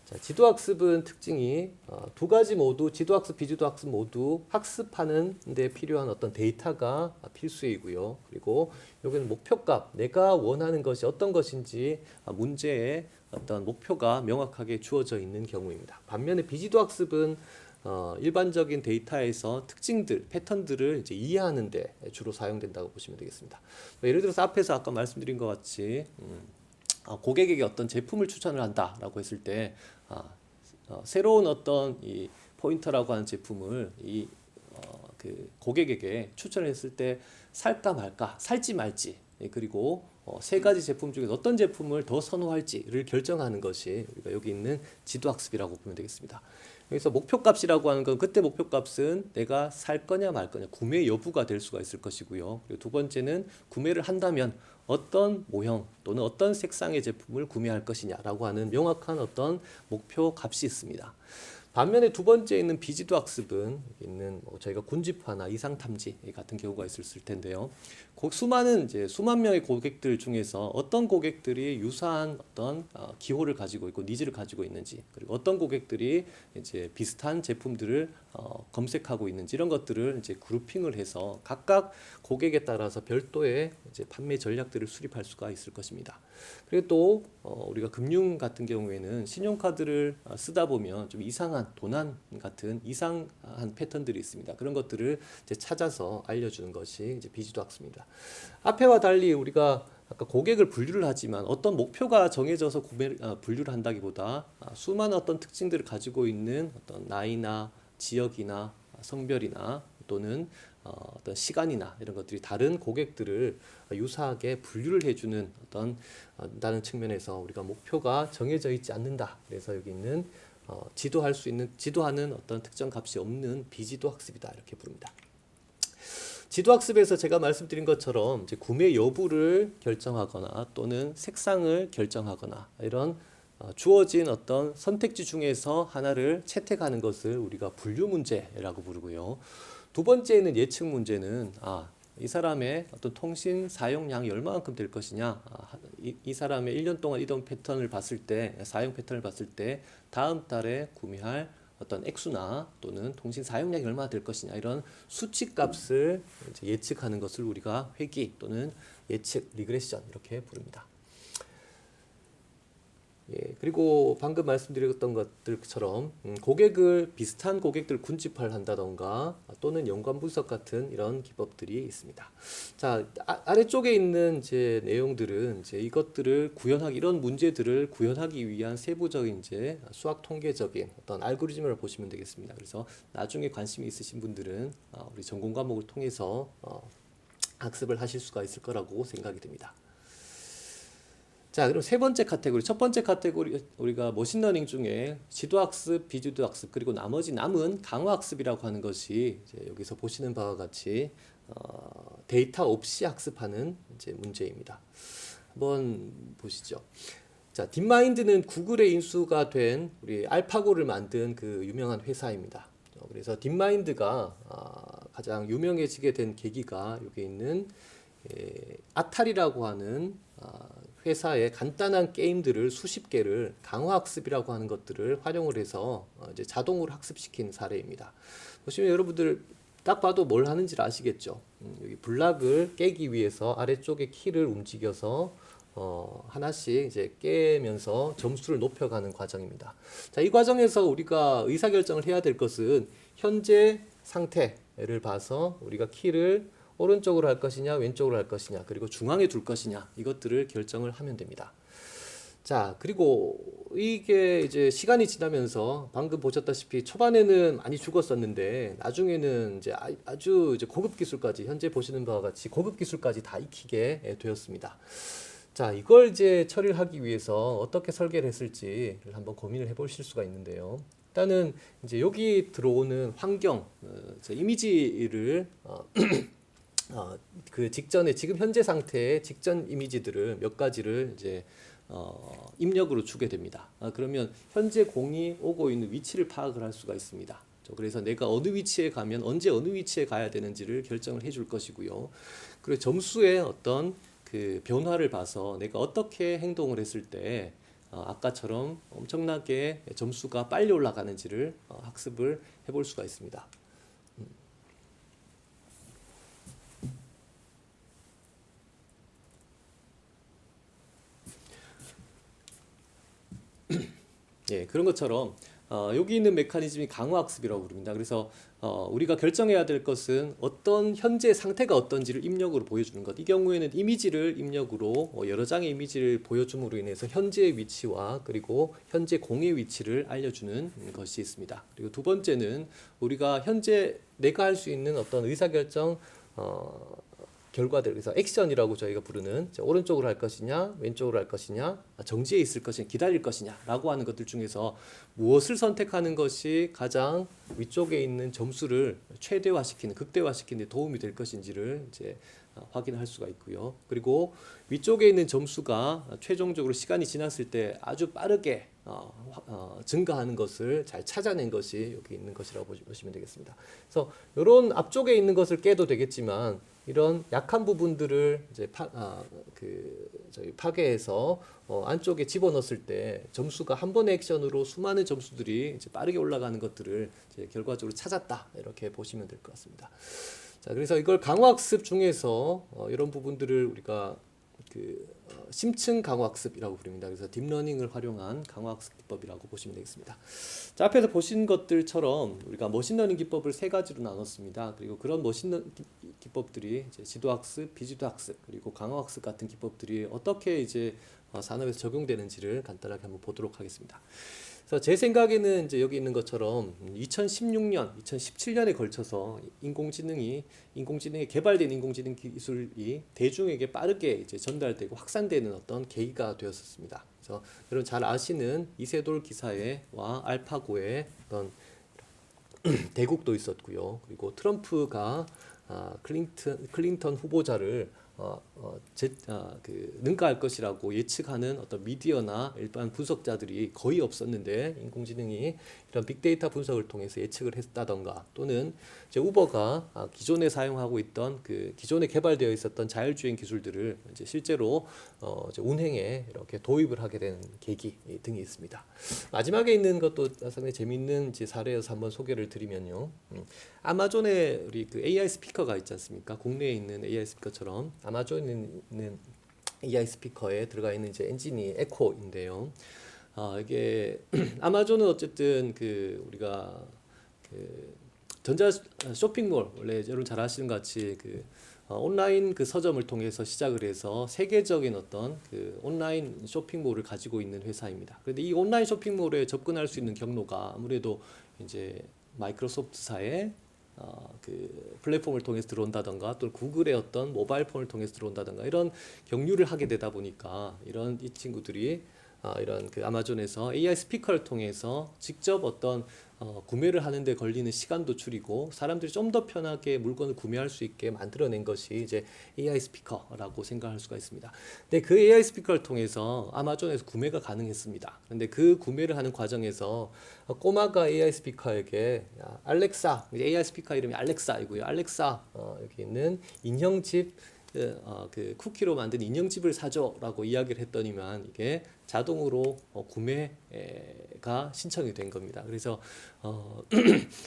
자, 지도학습은 특징이 두 가지 모두 지도학습, 비지도학습 모두 학습하는 데 필요한 어떤 데이터가 필수이고요. 그리고 여기는 목표값, 내가 원하는 것이 어떤 것인지 문제에 어떤 목표가 명확하게 주어져 있는 경우입니다. 반면에 비지도학습은 일반적인 데이터에서 특징들, 패턴들을 이제 이해하는 데 주로 사용된다고 보시면 되겠습니다. 예를 들어서 앞에서 아까 말씀드린 것 같이 고객에게 어떤 제품을 추천을 한다라고 했을 때 새로운 어떤 이 포인터라고 하는 제품을 그 고객에게 추천을 했을 때 살까 말까, 살지 말지, 그리고 세 가지 제품 중에 어떤 제품을 더 선호할지를 결정하는 것이 우리가 여기 있는 지도학습이라고 보면 되겠습니다. 여기서 목표값이라고 하는 건 그때 목표값은 내가 살 거냐 말 거냐, 구매 여부가 될 수가 있을 것이고요. 그리고 두 번째는 구매를 한다면 어떤 모형 또는 어떤 색상의 제품을 구매할 것이냐라고 하는 명확한 어떤 목표 값이 있습니다. 반면에 두 번째 있는 비지도 학습은 있는 저희가 군집화나 이상 탐지 같은 경우가 있을 텐데요. 수만 명의 고객들 중에서 어떤 고객들이 유사한 어떤 기호를 가지고 있고 니즈를 가지고 있는지, 그리고 어떤 고객들이 이제 비슷한 제품들을 검색하고 있는지, 이런 것들을 이제 그룹핑을 해서 각각 고객에 따라서 별도의 이제 판매 전략들을 수립할 수가 있을 것입니다. 그리고 또 우리가 금융 같은 경우에는 신용카드를 쓰다 보면 좀 이상한 도난 같은 이상한 패턴들이 있습니다. 그런 것들을 이제 찾아서 알려주는 것이 이제 비지도 학습입니다. 앞에와 달리 우리가 아까 고객을 분류를 하지만 어떤 목표가 정해져서 분류를 한다기보다 수많은 어떤 특징들을 가지고 있는 어떤 나이나 지역이나 성별이나 또는 어떤 시간이나 이런 것들이 다른 고객들을 유사하게 분류를 해주는 어떤 다른 측면에서 우리가 목표가 정해져 있지 않는다. 그래서 여기 있는 지도하는 어떤 특정 값이 없는 비지도 학습이다, 이렇게 부릅니다. 지도학습에서 제가 말씀드린 것처럼 이제 구매 여부를 결정하거나 또는 색상을 결정하거나 이런 주어진 어떤 선택지 중에서 하나를 채택하는 것을 우리가 분류 문제라고 부르고요. 두 번째는 예측 문제는 이 사람의 어떤 통신 사용량이 얼마만큼 될 것이냐. 이 사람의 1년 동안 이동 패턴을 봤을 때, 사용 패턴을 봤을 때 다음 달에 구매할 어떤 액수나 또는 통신 사용량이 얼마나 될 것이냐, 이런 수치 값을 이제 예측하는 것을 우리가 회귀 또는 예측 리그레션 이렇게 부릅니다. 예, 그리고 방금 말씀드렸던 것들처럼 고객을 비슷한 고객들 군집화를 한다던가 또는 연관 분석 같은 이런 기법들이 있습니다. 자, 아래쪽에 있는 이제 내용들은 이제 이것들을 구현하기, 이런 문제들을 구현하기 위한 세부적인 이제 수학 통계적인 어떤 알고리즘을 보시면 되겠습니다. 그래서 나중에 관심이 있으신 분들은 우리 전공 과목을 통해서 학습을 하실 수가 있을 거라고 생각이 듭니다. 자, 그럼 세 번째 카테고리, 첫 번째 카테고리 우리가 머신러닝 중에 지도학습, 비지도학습, 그리고 나머지 남은 강화학습이라고 하는 것이 이제 여기서 보시는 바와 같이 데이터 없이 학습하는 이제 문제입니다. 한번 보시죠. 자, 딥마인드는 구글의 인수가 된 우리 알파고를 만든 그 유명한 회사입니다. 그래서 딥마인드가 가장 유명해지게 된 계기가 여기 있는 아탈이라고 하는 회사의 간단한 게임들을 수십 개를 강화학습이라고 하는 것들을 활용을 해서 이제 자동으로 학습시킨 사례입니다. 보시면 여러분들 딱 봐도 뭘 하는지를 아시겠죠? 여기 블락을 깨기 위해서 아래쪽에 키를 움직여서 하나씩 이제 깨면서 점수를 높여가는 과정입니다. 자, 이 과정에서 우리가 의사결정을 해야 될 것은 현재 상태를 봐서 우리가 키를 오른쪽으로 할 것이냐, 왼쪽으로 할 것이냐, 그리고 중앙에 둘 것이냐, 이것들을 결정을 하면 됩니다. 자, 그리고 이게 이제 시간이 지나면서 방금 보셨다시피 초반에는 많이 죽었었는데 나중에는 이제 아주 이제 고급 기술까지, 현재 보시는 바와 같이 고급 기술까지 다 익히게 되었습니다. 자, 이걸 이제 처리를 하기 위해서 어떻게 설계를 했을지를 한번 고민을 해보실 수가 있는데요. 일단은 이제 여기 들어오는 환경, 이미지를 그 직전에 지금 현재 상태의 직전 이미지들을 몇 가지를 이제 입력으로 주게 됩니다. 그러면 현재 공이 오고 있는 위치를 파악을 할 수가 있습니다. 그래서 내가 어느 위치에 가면 언제 어느 위치에 가야 되는지를 결정을 해줄 것이고요. 그리고 점수의 어떤 그 변화를 봐서 내가 어떻게 행동을 했을 때 아까처럼 엄청나게 점수가 빨리 올라가는지를 학습을 해볼 수가 있습니다. 예, 그런 것처럼 여기 있는 메커니즘이 강화학습이라고 부릅니다. 그래서 우리가 결정해야 될 것은 어떤 현재 상태가 어떤지를 입력으로 보여주는 것. 이 경우에는 이미지를 입력으로 여러 장의 이미지를 보여줌으로 인해서 현재의 위치와 그리고 현재 공의 위치를 알려주는 것이 있습니다. 그리고 두 번째는 우리가 현재 내가 할 수 있는 어떤 의사결정 결과들, 그래서 액션이라고 저희가 부르는 오른쪽으로 할 것이냐, 왼쪽으로 할 것이냐, 정지해 있을 것이냐, 기다릴 것이냐라고 하는 것들 중에서 무엇을 선택하는 것이 가장 위쪽에 있는 점수를 최대화시키는, 극대화시키는 데 도움이 될 것인지를 이제 확인할 수가 있고요. 그리고 위쪽에 있는 점수가 최종적으로 시간이 지났을 때 아주 빠르게 증가하는 것을 잘 찾아낸 것이 여기 있는 것이라고 보시면 되겠습니다. 그래서 이런 앞쪽에 있는 것을 깨도 되겠지만 이런 약한 부분들을 이제 저희 파괴해서 안쪽에 집어넣었을 때 점수가 한 번의 액션으로 수많은 점수들이 이제 빠르게 올라가는 것들을 이제 결과적으로 찾았다, 이렇게 보시면 될 것 같습니다. 자, 그래서 이걸 강화학습 중에서 이런 부분들을 우리가 심층 강화학습이라고 부릅니다. 그래서 딥러닝을 활용한 강화학습 기법이라고 보시면 되겠습니다. 자, 앞에서 보신 것들처럼 우리가 머신러닝 기법을 세 가지로 나눴습니다. 그리고 그런 머신러닝 기법들이 이제 지도학습, 비지도학습, 그리고 강화학습 같은 기법들이 어떻게 이제 산업에서 적용되는지를 간단하게 한번 보도록 하겠습니다. 그래서 제 생각에는 이제 여기 있는 것처럼 2016년, 2017년에 걸쳐서 인공지능에 개발된 인공지능 기술이 대중에게 빠르게 이제 전달되고 확산되는 어떤 계기가 되었습니다. 그래서 여러분 잘 아시는 이세돌 기사와 알파고의 어떤 대국도 있었고요. 그리고 트럼프가 클린턴 후보자를 능가할 것이라고 예측하는 어떤 미디어나 일반 분석자들이 거의 없었는데 인공지능이 이런 빅데이터 분석을 통해서 예측을 했다던가 또는 이제 우버가 기존에 사용하고 있던 그 기존에 개발되어 있었던 자율주행 기술들을 이제 실제로 이제 운행에 이렇게 도입을 하게 된 계기 등이 있습니다. 마지막에 있는 것도 상당히 재미있는 이제 사례여서 한번 소개를 드리면요. 아마존에 우리 그 AI 스피커가 있지 않습니까? 국내에 있는 AI 스피커처럼 아마존에 있는 AI 스피커에 들어가 있는 이제 엔진이 에코인데요. 이게 아마존은 어쨌든 그 우리가 그 전자 쇼핑몰 원래 여러분 잘 아시는 것 같이 그 온라인 그 서점을 통해서 시작을 해서 세계적인 어떤 그 온라인 쇼핑몰을 가지고 있는 회사입니다. 그런데 이 온라인 쇼핑몰에 접근할 수 있는 경로가 아무래도 이제 마이크로소프트사의 그 플랫폼을 통해서 들어온다던가 또 구글의 어떤 모바일 폰을 통해서 들어온다던가 이런 경유를 하게 되다 보니까 이런 이 친구들이 이런 그 아마존에서 AI 스피커를 통해서 직접 어떤 구매를 하는데 걸리는 시간도 줄이고 사람들이 좀 더 편하게 물건을 구매할 수 있게 만들어낸 것이 이제 AI 스피커라고 생각할 수가 있습니다. 근데 그 AI 스피커를 통해서 아마존에서 구매가 가능했습니다. 근데 그 구매를 하는 과정에서 꼬마가 AI 스피커에게 알렉사, AI 스피커 이름이 알렉사이고요. 알렉사 여기 있는 인형집 그 쿠키로 만든 인형집을 사줘라고 이야기를 했더니만 이게 자동으로 구매가 신청이 된 겁니다. 그래서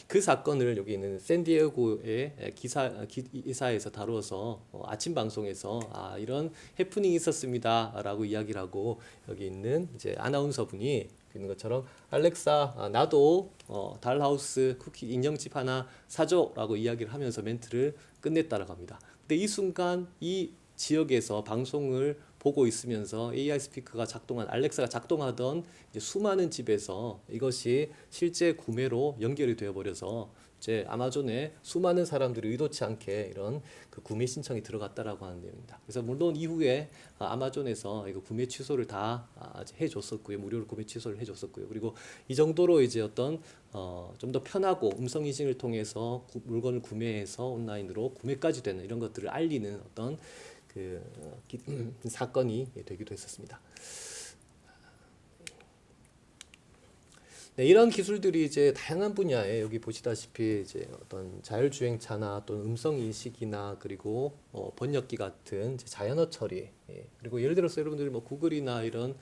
그 사건을 여기 있는 샌디에고의 기사에서 다루어서 아침 방송에서 이런 해프닝이 있었습니다라고 이야기를 하고 여기 있는 이제 아나운서분이 있는 것처럼 알렉사 나도 달하우스 쿠키 인형집 하나 사줘라고 이야기를 하면서 멘트를 끝냈다라고 합니다. 근데 이 순간 이 지역에서 방송을 보고 있으면서 AI 스피커가 작동한 알렉사가 작동하던 이제 수많은 집에서 이것이 실제 구매로 연결이 되어 버려서 이제 아마존에 수많은 사람들이 의도치 않게 이런 그 구매 신청이 들어갔다라고 하는 내용입니다. 그래서 물론 이후에 아마존에서 이거 구매 취소를 다 해줬었고요, 무료로 구매 취소를 해줬었고요. 그리고 이 정도로 이제 어떤 좀 더 편하고 음성 인식을 통해서 물건을 구매해서 온라인으로 구매까지 되는 이런 것들을 알리는 어떤 그 사건이 되기도 했었습니다. 네, 이런 기술들이 이제 다양한 분야에 여기 보시다시피 이제 어떤 자율주행차나 또는 음성 인식이나 그리고 번역기 같은 이제 자연어 처리, 그리고 예를 들어서 여러분들이 뭐 구글이나 이런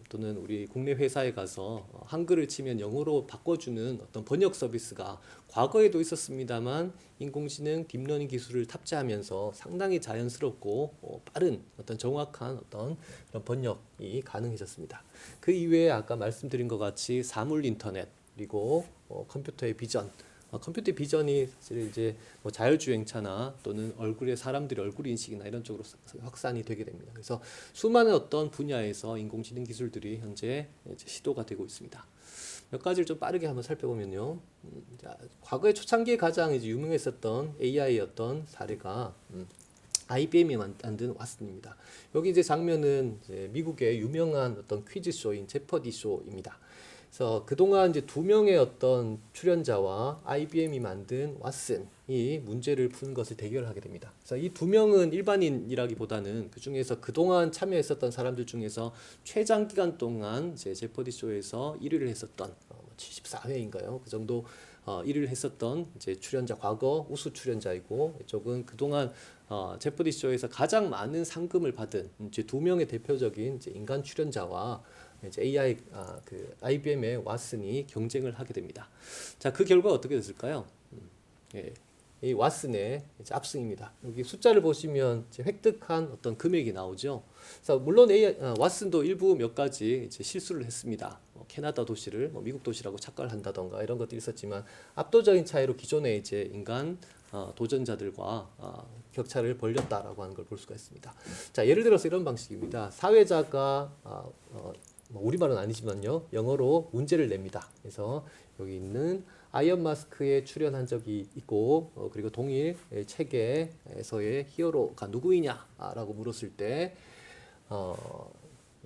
또는 우리 국내 회사에 가서 한글을 치면 영어로 바꿔주는 어떤 번역 서비스가 과거에도 있었습니다만 인공지능 딥러닝 기술을 탑재하면서 상당히 자연스럽고 빠른 어떤 정확한 어떤 그런 번역이 가능해졌습니다. 그 이외에 아까 말씀드린 것 같이 사물 인터넷 그리고 컴퓨터의 비전, 컴퓨터 비전이 사실 이제 뭐 자율주행차나 또는 얼굴에 사람들의 얼굴 인식이나 이런 쪽으로 확산이 되게 됩니다. 그래서 수많은 어떤 분야에서 인공지능 기술들이 현재 이제 시도가 되고 있습니다. 몇 가지를 좀 빠르게 한번 살펴보면요. 자, 과거에 초창기에 가장 이제 유명했었던 AI였던 사례가 IBM이 만든 왓슨입니다. 여기 이제 장면은 이제 미국의 유명한 어떤 퀴즈 쇼인 제퍼디 쇼입니다. 그래서 그동안 이제 두 명의 어떤 출연자와 IBM이 만든 왓슨이 문제를 푸는 것을 대결하게 됩니다. 그래서 이 두 명은 일반인이라기보다는 그 중에서 그동안 참여했었던 사람들 중에서 최장 기간 동안 이제 제퍼디 쇼에서 1위를 했었던 74회인가요? 그 정도 1위를 했었던 이제 출연자, 과거 우수 출연자이고 이쪽은 그동안 제퍼디 쇼에서 가장 많은 상금을 받은 이제 두 명의 대표적인 이제 인간 출연자와 이제 AI 그 IBM의 왓슨이 경쟁을 하게 됩니다. 자, 그 결과 어떻게 됐을까요? 이 왓슨의 이제 압승입니다. 여기 숫자를 보시면 이제 획득한 어떤 금액이 나오죠. 그래서 물론 왓슨도 일부 몇 가지 이제 실수를 했습니다. 캐나다 도시를 미국 도시라고 착각을 한다던가 이런 것들이 있었지만 압도적인 차이로 기존의 이제 인간 도전자들과 격차를 벌렸다라고 하는 걸 볼 수가 있습니다. 자, 예를 들어서 이런 방식입니다. 사회자가 우리말은 아니지만요, 영어로 문제를 냅니다. 그래서 여기 있는 아이언 마스크에 출연한 적이 있고 그리고 동일 책에서의 히어로가 누구이냐라고 물었을 때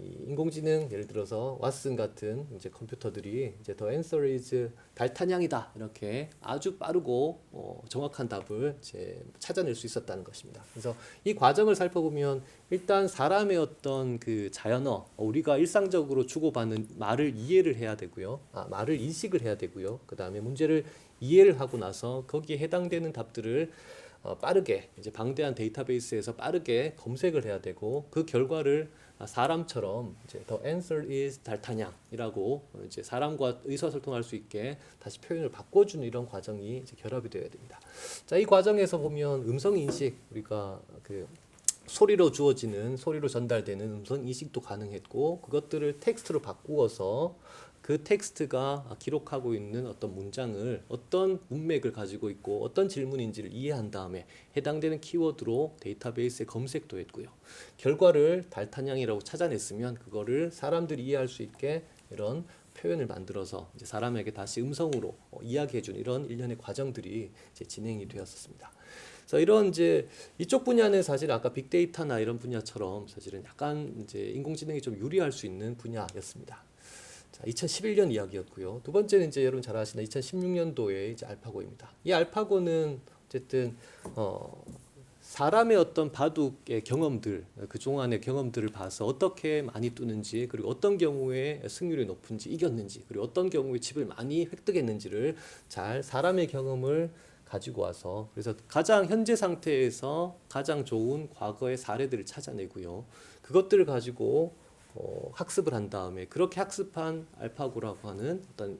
이 인공지능 예를 들어서 왓슨 같은 이제 컴퓨터들이 이제 the answer is 달탄양이다 이렇게 아주 빠르고 정확한 답을 이제 찾아낼 수 있었다는 것입니다. 그래서 이 과정을 살펴보면 일단 사람의 어떤 그 자연어 우리가 일상적으로 주고받는 말을 이해를 해야 되고요. 말을 인식을 해야 되고요. 그 다음에 문제를 이해를 하고 나서 거기에 해당되는 답들을 빠르게 이제 방대한 데이터베이스에서 빠르게 검색을 해야 되고 그 결과를 사람처럼 이제 the answer is 달타냥이라고 이제 사람과 의사소통할 수 있게 다시 표현을 바꿔주는 이런 과정이 이제 결합이 되어야 됩니다. 자, 이 과정에서 보면 음성 인식 우리가 그 소리로 주어지는 소리로 전달되는 음성 인식도 가능했고 그것들을 텍스트로 바꾸어서 그 텍스트가 기록하고 있는 어떤 문장을 어떤 문맥을 가지고 있고 어떤 질문인지를 이해한 다음에 해당되는 키워드로 데이터베이스에 검색도 했고요. 결과를 달탄양이라고 찾아냈으면 그거를 사람들이 이해할 수 있게 이런 표현을 만들어서 이제 사람에게 다시 음성으로 이야기해준 이런 일련의 과정들이 이제 진행이 되었습니다. 그래서 이런 이제 이쪽 분야는 사실 아까 빅데이터나 이런 분야처럼 사실은 약간 이제 인공지능이 좀 유리할 수 있는 분야였습니다. 자, 2011년 이야기였고요. 두 번째는 이제 여러분 잘 아시는 2016년도에 이제 알파고입니다. 이 알파고는 어쨌든 사람의 어떤 바둑의 경험들, 그동안의 경험들을 봐서 어떻게 많이 뜨는지, 그리고 어떤 경우에 승률이 높은지, 이겼는지, 그리고 어떤 경우에 칩을 많이 획득했는지를 잘 사람의 경험을 가지고 와서 그래서 가장 현재 상태에서 가장 좋은 과거의 사례들을 찾아내고요. 그것들을 가지고 학습을 한 다음에 그렇게 학습한 알파고라고 하는 어떤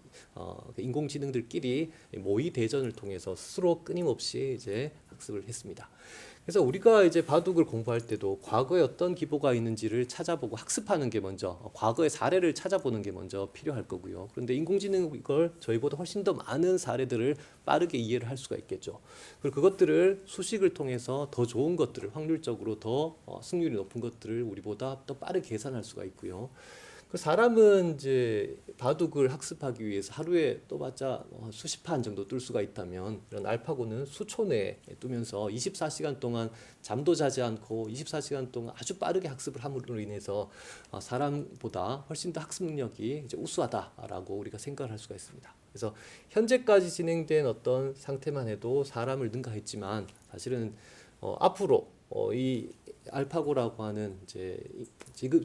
인공지능들끼리 모의 대전을 통해서 스스로 끊임없이 이제 학습을 했습니다. 그래서 우리가 이제 바둑을 공부할 때도 과거에 어떤 기보가 있는지를 찾아보고 학습하는 게 먼저 과거의 사례를 찾아보는 게 먼저 필요할 거고요. 그런데 인공지능은 이걸 저희보다 훨씬 더 많은 사례들을 빠르게 이해를 할 수가 있겠죠. 그리고 그것들을 수식을 통해서 더 좋은 것들을 확률적으로 더 승률이 높은 것들을 우리보다 더 빠르게 계산할 수가 있고요. 그 사람은 이제 바둑을 학습하기 위해서 하루에 떠봤자 수십 판 정도 뜰 수가 있다면 이런 알파고는 수초 내에 뜨면서 24시간 동안 잠도 자지 않고 24시간 동안 아주 빠르게 학습을 함으로 인해서 사람보다 훨씬 더 학습 능력이 이제 우수하다라고 우리가 생각을 할 수가 있습니다. 그래서 현재까지 진행된 어떤 상태만 해도 사람을 능가했지만 사실은 앞으로 이 알파고라고 하는 이제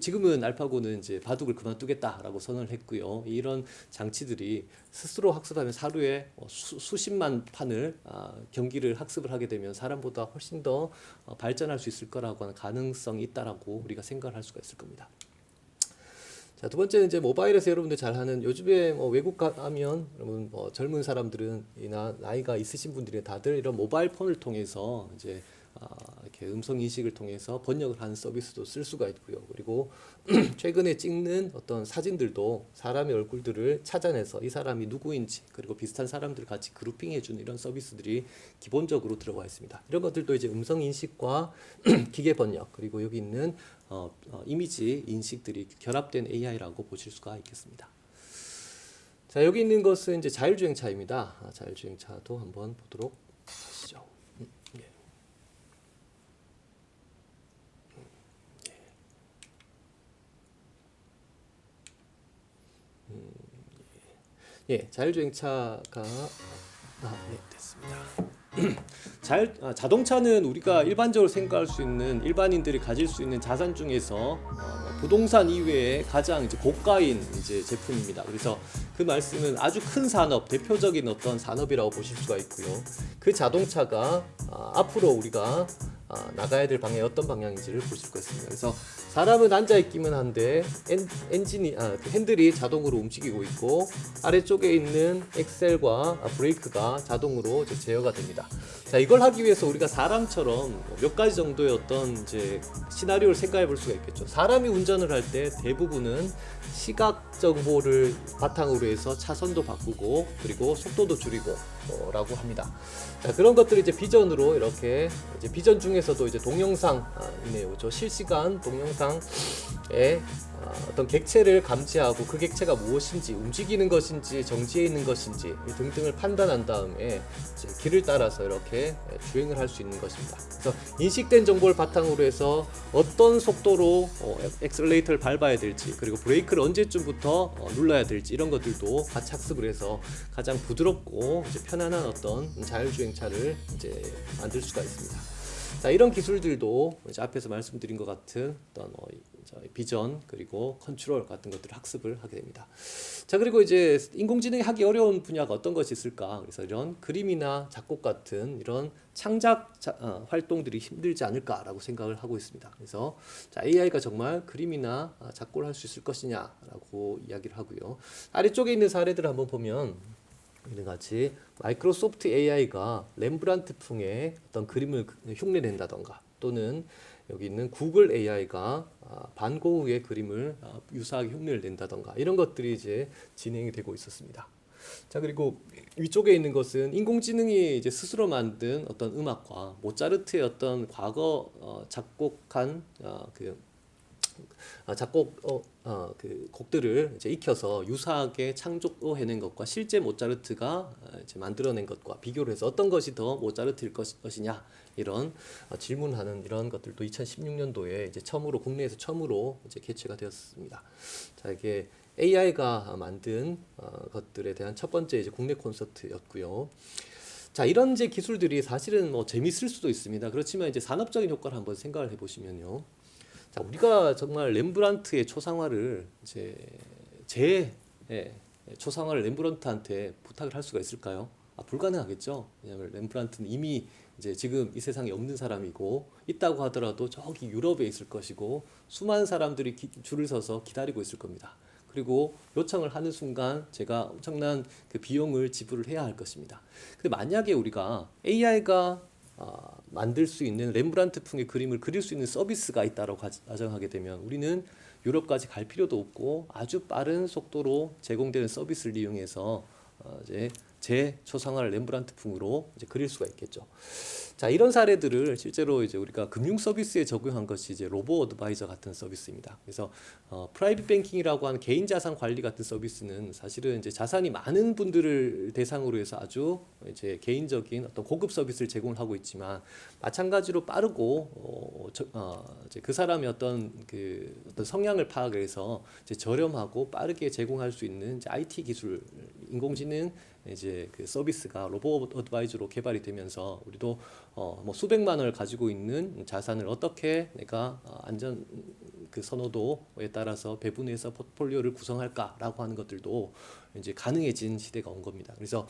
지금은 알파고는 이제 바둑을 그만두겠다라고 선언을 했고요. 이런 장치들이 스스로 학습하면서 하루에 수십만 판을 경기를 학습을 하게 되면 사람보다 훨씬 더 발전할 수 있을 거라고 하는 가능성이 있다라고 우리가 생각을 할 수가 있을 겁니다. 자, 두 번째는 이제 모바일에서 여러분들 잘 하는 요즘에 외국 가면 여러분 젊은 사람들은 이나 나이가 있으신 분들이 다들 이런 모바일 폰을 통해서 이제 이렇게 음성 인식을 통해서 번역을 하는 서비스도 쓸 수가 있고요. 그리고 최근에 찍는 어떤 사진들도 사람의 얼굴들을 찾아내서 이 사람이 누구인지 그리고 비슷한 사람들 같이 그룹핑해 주는 이런 서비스들이 기본적으로 들어가 있습니다. 이런 것들도 이제 음성 인식과 기계 번역 그리고 여기 있는 이미지 인식들이 결합된 AI라고 보실 수가 있겠습니다. 자, 여기 있는 것은 이제 자율주행차입니다. 자율주행차도 한번 보도록 하시죠. 예, 자율주행차가 네, 됐습니다. 자동차는 우리가 일반적으로 생각할 수 있는 일반인들이 가질 수 있는 자산 중에서 부동산 이외에 가장 이제 고가인 이제 제품입니다. 그래서 그 말씀은 아주 큰 산업, 대표적인 어떤 산업이라고 보실 수가 있고요. 그 자동차가 앞으로 우리가 나가야 될 방향이 어떤 방향인지를 보실 수가 있습니다. 그래서 사람은 앉아 있기만 한데 엔진이 그 핸들이 자동으로 움직이고 있고 아래쪽에 있는 엑셀과 브레이크가 자동으로 이제 제어가 됩니다. 자, 이걸 하기 위해서 우리가 사람처럼 몇 가지 정도의 어떤 이제 시나리오를 생각해 볼 수가 있겠죠. 사람이 운전을 할 때 대부분은 시각 정보를 바탕으로 해서 차선도 바꾸고 그리고 속도도 줄이고 라고 합니다. 자, 그런 것들이 이제 비전으로 이렇게 이제 비전 중에 중에서도 이제 동영상이네요. 실시간 동영상에 어떤 객체를 감지하고 그 객체가 무엇인지, 움직이는 것인지 정지해 있는 것인지 등등을 판단한 다음에 이제 길을 따라서 이렇게 주행을 할 수 있는 것입니다. 그래서 인식된 정보를 바탕으로 해서 어떤 속도로 엑셀레이터를 밟아야 될지, 그리고 브레이크를 언제쯤부터 눌러야 될지 이런 것들도 같이 학습을 해서 가장 부드럽고 이제 편안한 어떤 자율주행차를 이제 만들 수가 있습니다. 자, 이런 기술들도 이제 앞에서 말씀드린 것 같은 어떤 비전 그리고 컨트롤 같은 것들을 학습을 하게 됩니다. 자, 그리고 이제 인공지능이 하기 어려운 분야가 어떤 것이 있을까? 그래서 이런 그림이나 작곡 같은 이런 창작 활동들이 힘들지 않을까라고 생각을 하고 있습니다. 그래서 자, AI가 정말 그림이나 작곡을 할 수 있을 것이냐라고 이야기를 하고요. 아래쪽에 있는 사례들을 한번 보면 이런 같이 마이크로소프트 AI가 렘브란트풍의 어떤 그림을 흉내낸다던가, 또는 여기 있는 구글 AI가 반 고흐의 그림을 유사하게 흉내를 낸다던가, 이런 것들이 이제 진행이 되고 있었습니다. 자, 그리고 위쪽에 있는 것은 인공지능이 이제 스스로 만든 어떤 음악과 모차르트의 어떤 과거 작곡한 그 곡들을 이제 익혀서 유사하게 창조해낸 것과 실제 모차르트가 이제 만들어낸 것과 비교를 해서 어떤 것이 더 모차르트일 것이냐, 이런 질문하는 이런 것들도 2016년도에 이제 국내에서 처음으로 이제 개최가 되었습니다. 자, 이게 AI가 만든 것들에 대한 첫 번째 이제 국내 콘서트였고요. 자, 이런 이제 기술들이 사실은 뭐 재밌을 수도 있습니다. 그렇지만 이제 산업적인 효과를 한번 생각을 해보시면요. 자, 우리가 정말 렘브란트의 초상화를 초상화를 렘브란트한테 부탁을 할 수가 있을까요? 불가능하겠죠. 왜냐하면 렘브란트는 이미 이제 지금 이 세상에 없는 사람이고, 있다고 하더라도 저기 유럽에 있을 것이고, 수많은 사람들이 줄을 서서 기다리고 있을 겁니다. 그리고 요청을 하는 순간 제가 엄청난 그 비용을 지불을 해야 할 것입니다. 근데 만약에 우리가 AI가 만들 수 있는 렘브란트풍의 그림을 그릴 수 있는 서비스가 있다고 가정하게 되면, 우리는 유럽까지 갈 필요도 없고 아주 빠른 속도로 제공되는 서비스를 이용해서 이제 제 초상화를 렘브란트풍으로 이제 그릴 수가 있겠죠. 자, 이런 사례들을 실제로 이제 우리가 금융 서비스에 적용한 것이 이제 로보 어드바이저 같은 서비스입니다. 그래서 프라이빗 뱅킹이라고 하는 개인 자산 관리 같은 서비스는 사실은 이제 자산이 많은 분들을 대상으로 해서 아주 이제 개인적인 어떤 고급 서비스를 제공을 하고 있지만, 마찬가지로 빠르고 이제 그 사람의 어떤 성향을 파악해서 이제 저렴하고 빠르게 제공할 수 있는 이제 IT 기술, 인공지능 이제 그 서비스가 로보 어드바이저로 개발이 되면서, 우리도 뭐 수백만 원을 가지고 있는 자산을 어떻게 내가 안전 그 선호도에 따라서 배분해서 포트폴리오를 구성할까라고 하는 것들도 이제 가능해진 시대가 온 겁니다. 그래서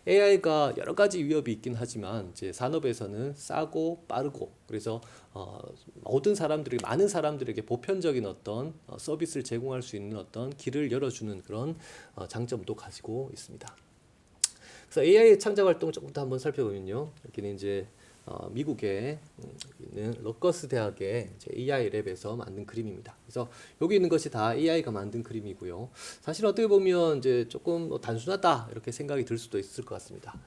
AI가 여러 가지 위협이 있긴 하지만 이제 산업에서는 싸고 빠르고, 그래서 많은 사람들에게 보편적인 어떤 서비스를 제공할 수 있는 어떤 길을 열어주는 그런 장점도 가지고 있습니다. 그래서 AI 창작 활동 조금 더 한번 살펴보면요. 여기는 이제 미국에 있는 러커스 대학의 AI 랩에서 만든 그림입니다. 그래서 여기 있는 것이 다 AI가 만든 그림이고요. 사실 어떻게 보면 이제 조금 단순하다 이렇게 생각이 들 수도 있을 것 같습니다.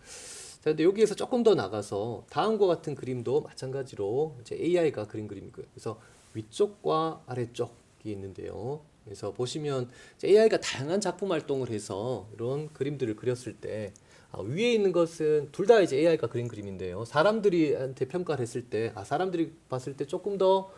자, 근데 여기에서 조금 더 나가서 다음과 같은 그림도 마찬가지로 이제 AI가 그린 그림이고요. 그래서 위쪽과 아래쪽이 있는데요. 그래서 보시면 AI가 다양한 작품 활동을 해서 이런 그림들을 그렸을 때, 위에 있는 것은 둘 다 이제 AI가 그린 그림인데요. 사람들이한테 평가를 했을 때, 사람들이 봤을 때 조금 더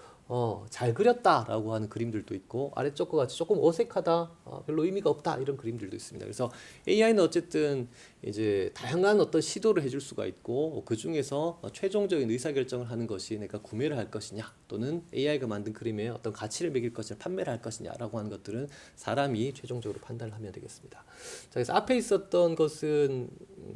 잘 그렸다라고 하는 그림들도 있고, 아래쪽과 같이 조금 어색하다, 별로 의미가 없다, 이런 그림들도 있습니다. 그래서 AI는 어쨌든 이제 다양한 어떤 시도를 해줄 수가 있고, 그 중에서 최종적인 의사결정을 하는 것이 내가 구매를 할 것이냐, 또는 AI가 만든 그림에 어떤 가치를 매길 것이냐, 판매를 할 것이냐라고 하는 것들은 사람이 최종적으로 판단을 하면 되겠습니다. 자, 그래서 앞에 있었던 것은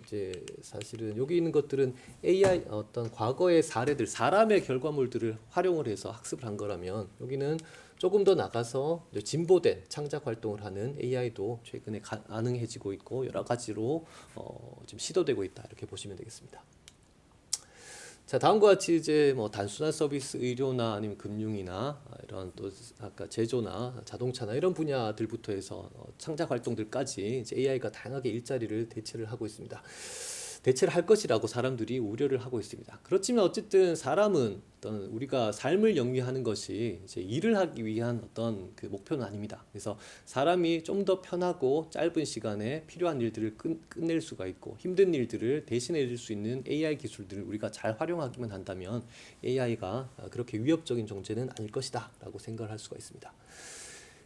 이제 사실은 여기 있는 것들은 AI 어떤 과거의 사례들, 사람의 결과물들을 활용을 해서 학습을 한 거라면, 여기는 조금 더 나가서 진보된 창작 활동을 하는 AI도 최근에 가능해지고 있고, 여러 가지로 지금 시도되고 있다, 이렇게 보시면 되겠습니다. 자, 다음과 같이 이제 뭐 단순한 서비스, 의료나 아니면 금융이나 이런 또 아까 제조나 자동차나 이런 분야들부터 해서 창작 활동들까지 이제 AI가 다양하게 일자리를 대체를 하고 있습니다. 대체를 할 것이라고 사람들이 우려를 하고 있습니다. 그렇지만 어쨌든 사람은 어떤 우리가 삶을 영위하는 것이 이제 일을 하기 위한 어떤 그 목표는 아닙니다. 그래서 사람이 좀 더 편하고 짧은 시간에 필요한 일들을 끝낼 수가 있고 힘든 일들을 대신해 줄 수 있는 AI 기술들을 우리가 잘 활용하기만 한다면 AI가 그렇게 위협적인 존재는 아닐 것이다라고 생각을 할 수가 있습니다.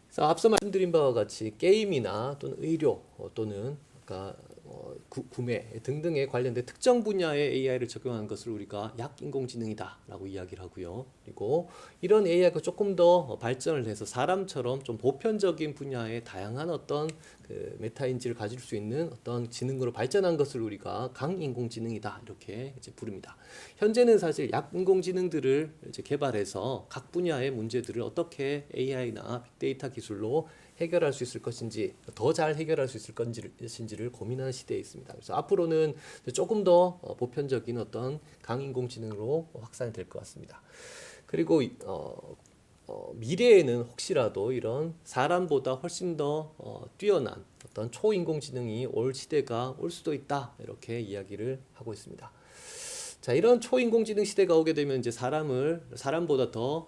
그래서 앞서 말씀드린 바와 같이 게임이나 또는 의료 또는 아까 구매 등등에 관련된 특정 분야의 AI를 적용하는 것을 우리가 약인공지능이다라고 이야기를 하고요. 그리고 이런 AI가 조금 더 발전을 해서 사람처럼 좀 보편적인 분야의 다양한 어떤 그 메타인지를 가질 수 있는 어떤 지능으로 발전한 것을 우리가 강인공지능이다 이렇게 이제 부릅니다. 현재는 사실 약인공지능들을 이제 개발해서 각 분야의 문제들을 어떻게 AI나 빅데이터 기술로 해결할 수 있을 것인지 더 잘 해결할 수 있을 것인지를 고민하는 시대에 있습니다. 그래서 앞으로는 조금 더 보편적인 어떤 강인공지능으로 확산이 될 것 같습니다. 그리고 미래에는 혹시라도 이런 사람보다 훨씬 더 뛰어난 어떤 초인공지능이 올 시대가 올 수도 있다 이렇게 이야기를 하고 있습니다. 자, 이런 초인공지능 시대가 오게 되면 이제 사람보다 더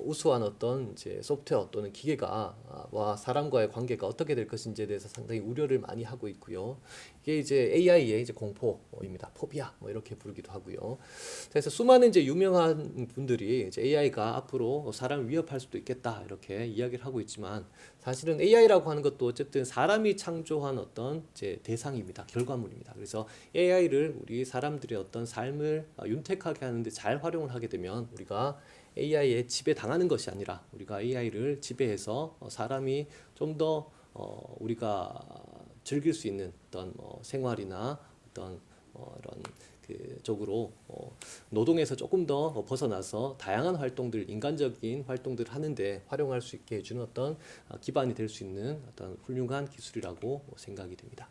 우수한 어떤 이제 소프트웨어 또는 기계가 와 사람과의 관계가 어떻게 될 것인지에 대해서 상당히 우려를 많이 하고 있고요. 이게 이제 AI의 이제 공포입니다. 포비아 뭐 이렇게 부르기도 하고요. 그래서 수많은 이제 유명한 분들이 이제 AI가 앞으로 사람을 위협할 수도 있겠다 이렇게 이야기를 하고 있지만 사실은 AI라고 하는 것도 어쨌든 사람이 창조한 어떤 이제 대상입니다. 결과물입니다. 그래서 AI를 우리 사람들의 어떤 삶을 윤택하게 하는데 잘 활용을 하게 되면 우리가 AI에 지배당하는 것이 아니라 우리가 AI를 지배해서 사람이 좀 더 우리가 즐길 수 있는 어떤 생활이나 어떤 이런 그 쪽으로 노동에서 조금 더 벗어나서 다양한 활동들, 인간적인 활동들을 하는데 활용할 수 있게 해주는 어떤 기반이 될 수 있는 어떤 훌륭한 기술이라고 생각이 됩니다.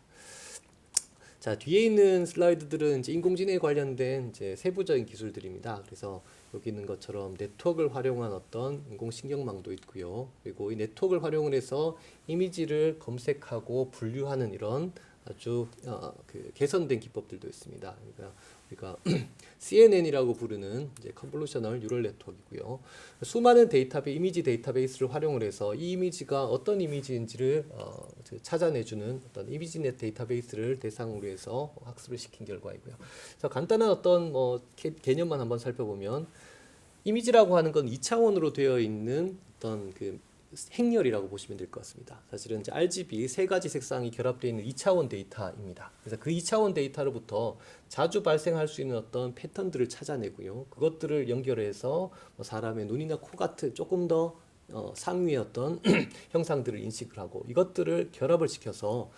자, 뒤에 있는 슬라이드들은 이제 인공지능에 관련된 이제 세부적인 기술들입니다. 그래서 여기 있는 것처럼 네트워크를 활용한 어떤 인공신경망도 있고요. 그리고 이 네트워크를 활용을 해서 이미지를 검색하고 분류하는 이런 아주 그 개선된 기법들도 있습니다. 그러니까 우리가 CNN이라고 부르는 이제 컨볼루셔널 뉴럴 네트워크이고요. 수많은 이미지 데이터베이스를 활용을 해서 이 이미지가 어떤 이미지인지를 찾아내주는 어떤 이미지넷 데이터베이스를 대상으로 해서 학습을 시킨 결과이고요. 그래서 간단한 어떤 개념만 한번 살펴보면 이미지라고 하는 건 2차원으로 되어 있는 어떤 그 행렬이라고 보시면 될 것 같습니다. 사실은 이제 RGB 세 가지 색상이 결합되어 있는 2차원 데이터입니다. 그래서 그 2차원 데이터로부터 자주 발생할 수 있는 어떤 패턴들을 찾아내고요. 그것들을 연결해서 사람의 눈이나 코 같은 조금 더 상위의 어떤 형상들을 인식을 하고 이것들을 결합을 시켜서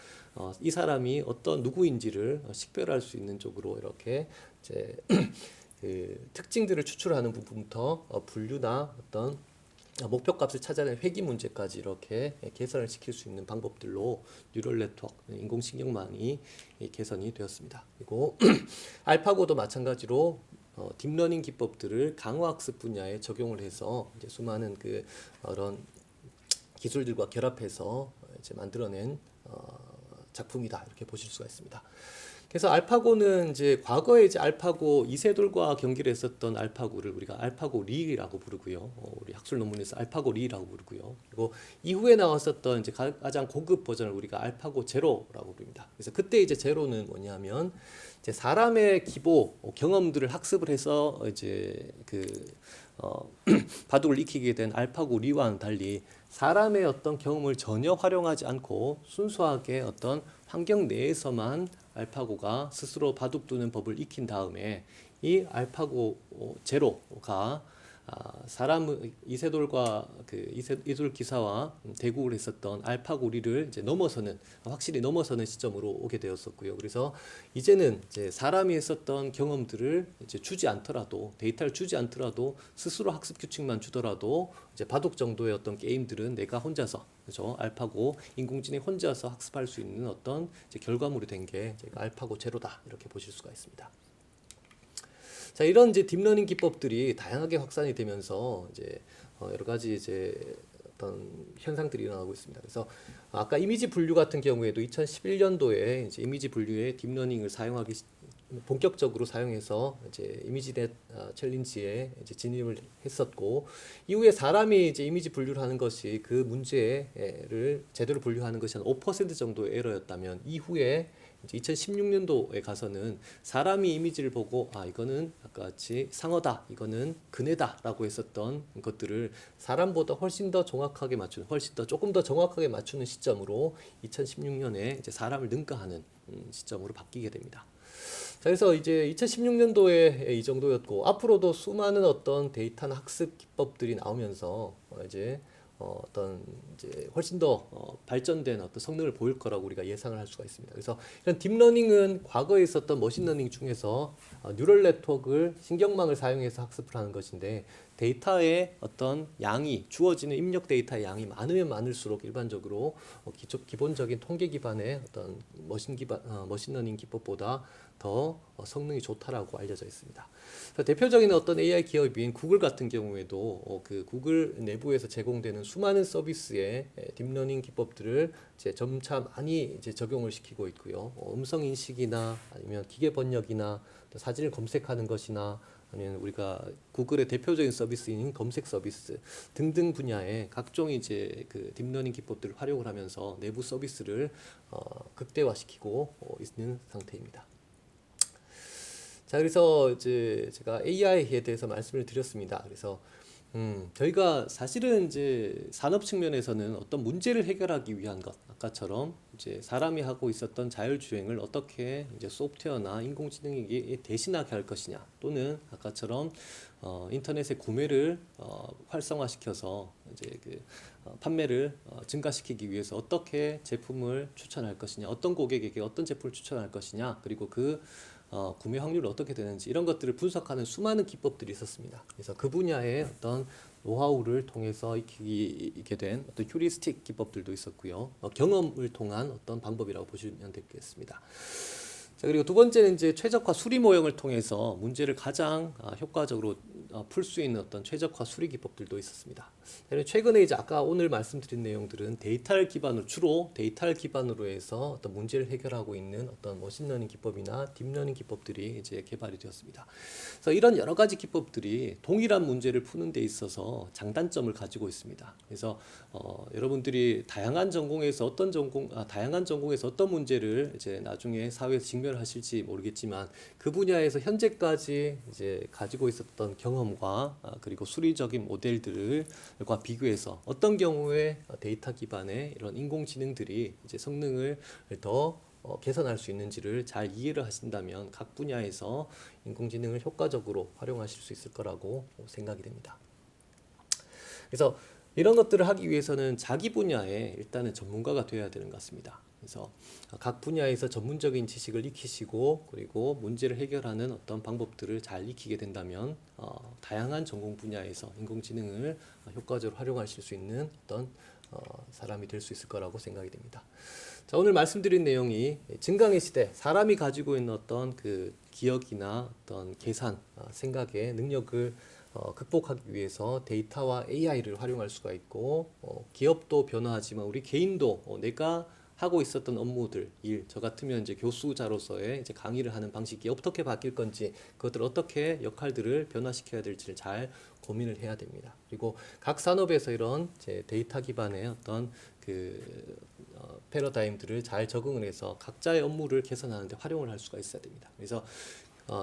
이 사람이 어떤 누구인지를 식별할 수 있는 쪽으로 이렇게 이제 그 특징들을 추출하는 부분부터 분류나 어떤 목표값을 찾아낸 회귀 문제까지 이렇게 개선을 시킬 수 있는 방법들로 뉴럴 네트워크, 인공신경망이 개선이 되었습니다. 그리고 알파고도 마찬가지로 딥러닝 기법들을 강화학습 분야에 적용을 해서 이제 수많은 그런 기술들과 결합해서 이제 만들어낸 작품이다 이렇게 보실 수가 있습니다. 그래서 알파고는 이제 과거에 이제 알파고 이세돌과 경기를 했었던 알파고를 우리가 알파고 리라고 부르고요. 우리 학술 논문에서 알파고 리라고 부르고요. 그리고 이후에 나왔었던 이제 가장 고급 버전을 우리가 알파고 제로라고 부릅니다. 그래서 그때 이제 제로는 뭐냐면 이제 사람의 기보 경험들을 학습을 해서 이제 바둑을 익히게 된 알파고 리와는 달리 사람의 어떤 경험을 전혀 활용하지 않고 순수하게 어떤 환경 내에서만 알파고가 스스로 바둑 두는 법을 익힌 다음에 이 알파고 제로가 이세돌과 이세돌 기사와 대국을 했었던 알파고 리를 이제 확실히 넘어서는 시점으로 오게 되었었고요. 그래서 이제는 이제 사람이 했었던 경험들을 이제 데이터를 주지 않더라도 스스로 학습 규칙만 주더라도 이제 바둑 정도의 어떤 게임들은 내가 혼자서 그죠? 알파고 인공지능이 혼자서 학습할 수 있는 어떤 이제 결과물이 된 게 알파고 제로다 이렇게 보실 수가 있습니다. 자, 이런 이제 딥러닝 기법들이 다양하게 확산이 되면서 이제 여러 가지 이제 어떤 현상들이 일어나고 있습니다. 그래서 아까 이미지 분류 같은 경우에도 2011년도에 이제 이미지 분류에 딥러닝을 사용하기 본격적으로 사용해서 이제 이미지넷 챌린지에 이제 진입을 했었고, 이후에 사람이 이제 이미지 분류를 하는 것이 그 문제를 제대로 분류하는 것이 한 5% 정도의 에러였다면, 이후에 이제 2016년도에 가서는 사람이 이미지를 보고 이거는 아까 같이 상어다, 이거는 그네다라고 했었던 것들을 사람보다 훨씬 더 정확하게 맞추는, 훨씬 더 조금 더 정확하게 맞추는 시점으로 2016년에 이제 사람을 능가하는 시점으로 바뀌게 됩니다. 자, 그래서 이제 2016년도에 이 정도였고, 앞으로도 수많은 어떤 데이터나 학습 기법들이 나오면서 이제 어떤 이제 훨씬 더 발전된 어떤 성능을 보일 거라고 우리가 예상을 할 수가 있습니다. 그래서 이런 딥러닝은 과거에 있었던 머신러닝 중에서 뉴럴 네트워크를, 신경망을 사용해서 학습을 하는 것인데, 데이터의 어떤 양이, 주어지는 입력 데이터의 양이 많으면 많을수록 일반적으로 기본적인 통계 기반의 어떤 머신러닝 기법보다 더 성능이 좋다라고 알려져 있습니다. 대표적인 어떤 AI 기업인 구글 같은 경우에도 그 구글 내부에서 제공되는 수많은 서비스에 딥러닝 기법들을 이제 점차 많이 이제 적용을 시키고 있고요. 음성 인식이나 아니면 기계 번역이나 또 사진을 검색하는 것이나 아니면 우리가 구글의 대표적인 서비스인 검색 서비스 등등 분야에 각종 이제 그 딥러닝 기법들을 활용을 하면서 내부 서비스를 극대화시키고 있는 상태입니다. 자, 그래서 이제 제가 AI에 대해서 말씀을 드렸습니다. 그래서 저희가 사실은 이제 산업 측면에서는 어떤 문제를 해결하기 위한 것, 아까처럼 이제 사람이 하고 있었던 자율주행을 어떻게 이제 소프트웨어나 인공지능이 대신하게 할 것이냐, 또는 아까처럼 인터넷의 구매를 활성화시켜서 이제 그 판매를 증가시키기 위해서 어떻게 제품을 추천할 것이냐, 어떤 고객에게 어떤 제품을 추천할 것이냐, 그리고 그 구매 확률이 어떻게 되는지, 이런 것들을 분석하는 수많은 기법들이 있었습니다. 그래서 그 분야의 어떤 노하우를 통해서 익히게 된 어떤 휴리스틱 기법들도 있었고요. 경험을 통한 어떤 방법이라고 보시면 되겠습니다. 자, 그리고 두 번째는 이제 최적화 수리 모형을 통해서 문제를 가장 효과적으로 풀 수 있는 어떤 최적화 수리 기법들도 있었습니다. 최근에 이제 아까 오늘 말씀드린 내용들은 데이터를 기반으로, 주로 데이터를 기반으로 해서 어떤 문제를 해결하고 있는 어떤 머신러닝 기법이나 딥러닝 기법들이 이제 개발이 되었습니다. 그래서 이런 여러 가지 기법들이 동일한 문제를 푸는 데 있어서 장단점을 가지고 있습니다. 그래서 여러분들이 다양한 전공에서 어떤 문제를 이제 나중에 사회에서 직면하실지 모르겠지만, 그 분야에서 현재까지 이제 가지고 있었던 경험과 그리고 수리적인 모델들과 비교해서 어떤 경우에 데이터 기반의 이런 인공지능들이 이제 성능을 더 개선할 수 있는지를 잘 이해를 하신다면 각 분야에서 인공지능을 효과적으로 활용하실 수 있을 거라고 생각이 됩니다. 그래서 이런 것들을 하기 위해서는 자기 분야에 일단은 전문가가 되어야 되는 것 같습니다. 그래서 각 분야에서 전문적인 지식을 익히시고, 그리고 문제를 해결하는 어떤 방법들을 잘 익히게 된다면 다양한 전공 분야에서 인공지능을 효과적으로 활용하실 수 있는 어떤 사람이 될 수 있을 거라고 생각이 됩니다. 자, 오늘 말씀드린 내용이 증강의 시대, 사람이 가지고 있는 어떤 그 기억이나 어떤 계산, 생각의 능력을 극복하기 위해서 데이터와 AI를 활용할 수가 있고, 기업도 변화하지만 우리 개인도 내가 하고 있었던 업무들, 일, 저 같으면 이제 교수자로서의 이제 강의를 하는 방식이 어떻게 바뀔 건지, 그것들 어떻게 역할들을 변화시켜야 될지를 잘 고민을 해야 됩니다. 그리고 각 산업에서 이런 이제 데이터 기반의 어떤 그 패러다임들을 잘 적응을 해서 각자의 업무를 개선하는 데 활용을 할 수가 있어야 됩니다. 그래서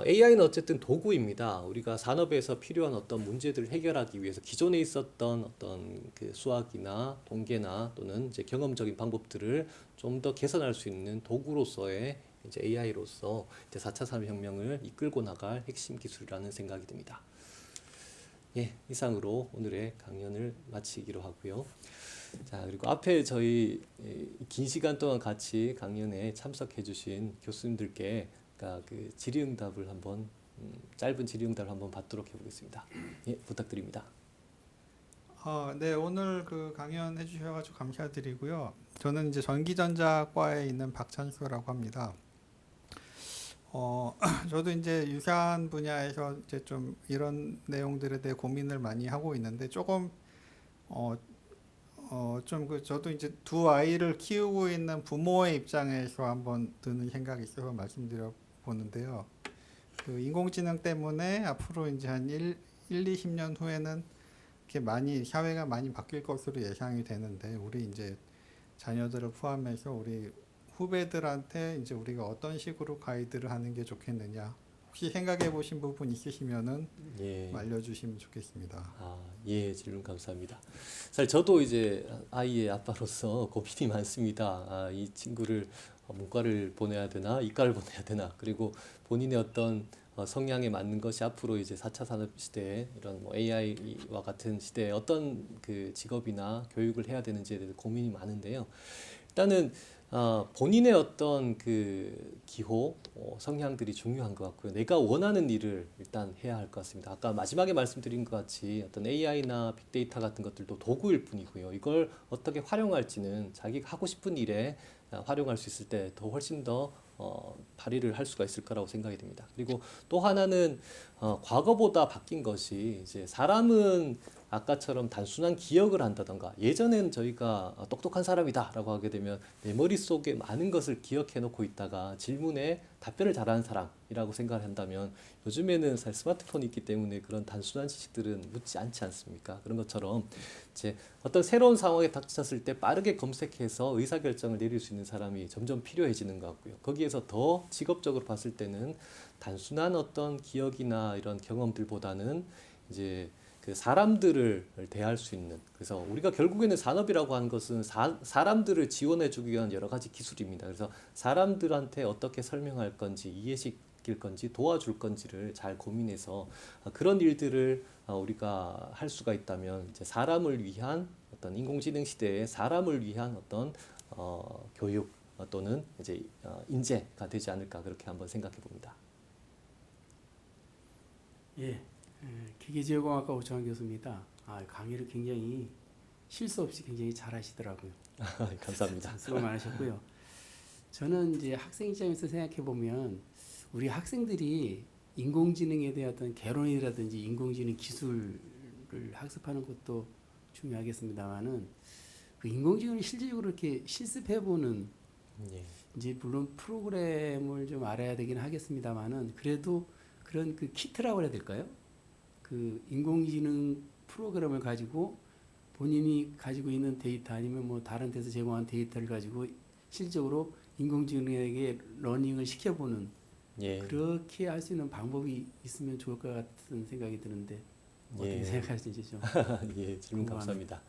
AI는 어쨌든 도구입니다. 우리가 산업에서 필요한 어떤 문제들을 해결하기 위해서 기존에 있었던 어떤 그 수학이나 통계나 또는 이제 경험적인 방법들을 좀 더 개선할 수 있는 도구로서의 이제 AI로서 이제 4차 산업혁명을 이끌고 나갈 핵심 기술이라는 생각이 듭니다. 예, 이상으로 오늘의 강연을 마치기로 하고요. 자, 그리고 앞에 저희 긴 시간 동안 같이 강연에 참석해 주신 교수님들께 그 질의응답을 한번 짧은 질의응답을 한번 받도록 해보겠습니다. 예, 부탁드립니다. 네, 오늘 그 강연 해주셔가지고 감사드리고요. 저는 이제 전기전자과에 있는 박찬수라고 합니다. 저도 이제 유사한 분야에서 이제 좀 이런 내용들에 대해 고민을 많이 하고 있는데, 조금 저도 이제 두 아이를 키우고 있는 부모의 입장에서 한번 드는 생각이 있어서 말씀드려 보는데요. 그 인공지능 때문에 앞으로 이제 한 20년 후에는 이렇게 많이 사회가 많이 바뀔 것으로 예상이 되는데 우리 이제 자녀들을 포함해서 우리 후배들한테 이제 우리가 어떤 식으로 가이드를 하는 게 좋겠느냐 혹시 생각해 보신 부분 있으시면은 예. 알려주시면 좋겠습니다. 예, 질문 감사합니다. 사실 저도 이제 아이의 아빠로서 고민이 많습니다. 이 친구를 문과를 보내야 되나, 이과를 보내야 되나, 그리고 본인의 어떤 성향에 맞는 것이 앞으로 이제 4차 산업 시대에 이런 뭐 AI와 같은 시대에 어떤 그 직업이나 교육을 해야 되는지에 대해서 고민이 많은데요. 일단은 본인의 어떤 그 기호, 성향들이 중요한 것 같고요. 내가 원하는 일을 일단 해야 할 것 같습니다. 아까 마지막에 말씀드린 것 같이 어떤 AI나 빅데이터 같은 것들도 도구일 뿐이고요. 이걸 어떻게 활용할지는 자기가 하고 싶은 일에 활용할 수 있을 때 더 훨씬 더 발휘를 할 수가 있을 거라고 생각이 됩니다. 그리고 또 하나는 과거보다 바뀐 것이 이제 사람은 아까처럼 단순한 기억을 한다던가 예전엔 저희가 똑똑한 사람이다라고 하게 되면 내 머릿속에 많은 것을 기억해 놓고 있다가 질문에 답변을 잘하는 사람이라고 생각을 한다면 요즘에는 사실 스마트폰이 있기 때문에 그런 단순한 지식들은 묻지 않지 않습니까? 그런 것처럼 이제 어떤 새로운 상황에 닥쳤을 때 빠르게 검색해서 의사결정을 내릴 수 있는 사람이 점점 필요해지는 것 같고요. 거기에서 더 직업적으로 봤을 때는 단순한 어떤 기억이나 이런 경험들보다는 이제 그 사람들을 대할 수 있는 그래서 우리가 결국에는 산업이라고 하는 것은 사람들을 지원해 주기 위한 여러 가지 기술입니다. 그래서 사람들한테 어떻게 설명할 건지 이해시킬 건지 도와줄 건지를 잘 고민해서 그런 일들을 우리가 할 수가 있다면 이제 사람을 위한 어떤 인공지능 시대에 사람을 위한 어떤 교육 또는 이제 인재가 되지 않을까 그렇게 한번 생각해 봅니다. 예, 기계제어공학과 오창환 교수입니다. 강의를 굉장히 실수 없이 굉장히 잘하시더라고요. 감사합니다. 수고 많으셨고요. 저는 이제 학생 입장에서 생각해 보면 우리 학생들이 인공지능에 대한 어떤 개론이라든지 인공지능 기술을 학습하는 것도 중요하겠습니다만은 그 인공지능을 실질적으로 이렇게 실습해 보는 예. 이제 물론 프로그램을 좀 알아야 되긴 하겠습니다만은 그래도 그런 그 키트라고 해야 될까요? 그 인공지능 프로그램을 가지고 본인이 가지고 있는 데이터 아니면 뭐 다른 데서 제공한 데이터를 가지고 실질적으로 인공지능에게 러닝을 시켜보는 예. 그렇게 할 수 있는 방법이 있으면 좋을 것 같은 생각이 드는데 어떻게 예. 생각하시는지 좀 예, 질문 궁금합니다. 감사합니다.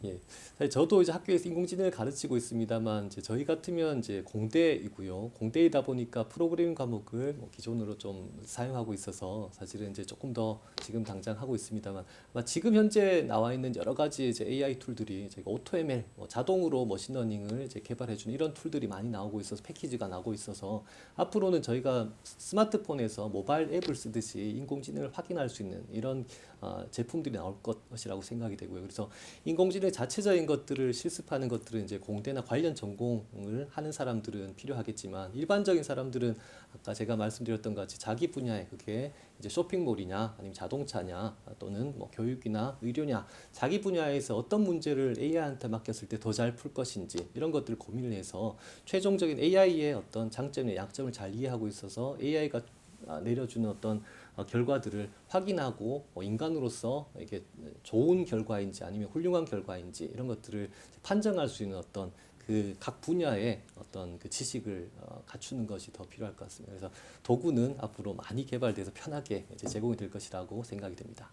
예, 사실 저도 이제 학교에서 인공지능을 가르치고 있습니다만 이제 저희 같으면 이제 공대이고요. 공대이다 보니까 프로그래밍 과목을 뭐 기존으로 좀 사용하고 있어서 사실은 이제 조금 더 지금 당장 하고 있습니다만 아마 지금 현재 나와 있는 여러 가지 이제 AI 툴들이 저희가 AutoML 자동으로 머신러닝을 이제 개발해주는 이런 툴들이 많이 나오고 있어서 패키지가 나오고 있어서 앞으로는 저희가 스마트폰에서 모바일 앱을 쓰듯이 인공지능을 확인할 수 있는 이런 제품들이 나올 것이라고 생각이 되고요. 그래서 인공지능 자체적인 것들을 실습하는 것들은 이제 공대나 관련 전공을 하는 사람들은 필요하겠지만 일반적인 사람들은 아까 제가 말씀드렸던 것 같이 자기 분야에 그게 이제 쇼핑몰이냐 아니면 자동차냐 또는 뭐 교육이나 의료냐 자기 분야에서 어떤 문제를 AI한테 맡겼을 때 더 잘 풀 것인지 이런 것들을 고민을 해서 최종적인 AI의 어떤 장점과 약점을 잘 이해하고 있어서 AI가 내려주는 어떤 결과들을 확인하고 인간으로서 이게 좋은 결과인지 아니면 훌륭한 결과인지 이런 것들을 판정할 수 있는 어떤 그 각 분야의 어떤 그 지식을 갖추는 것이 더 필요할 것 같습니다. 그래서 도구는 앞으로 많이 개발돼서 편하게 이제 제공이 될 것이라고 생각이 됩니다.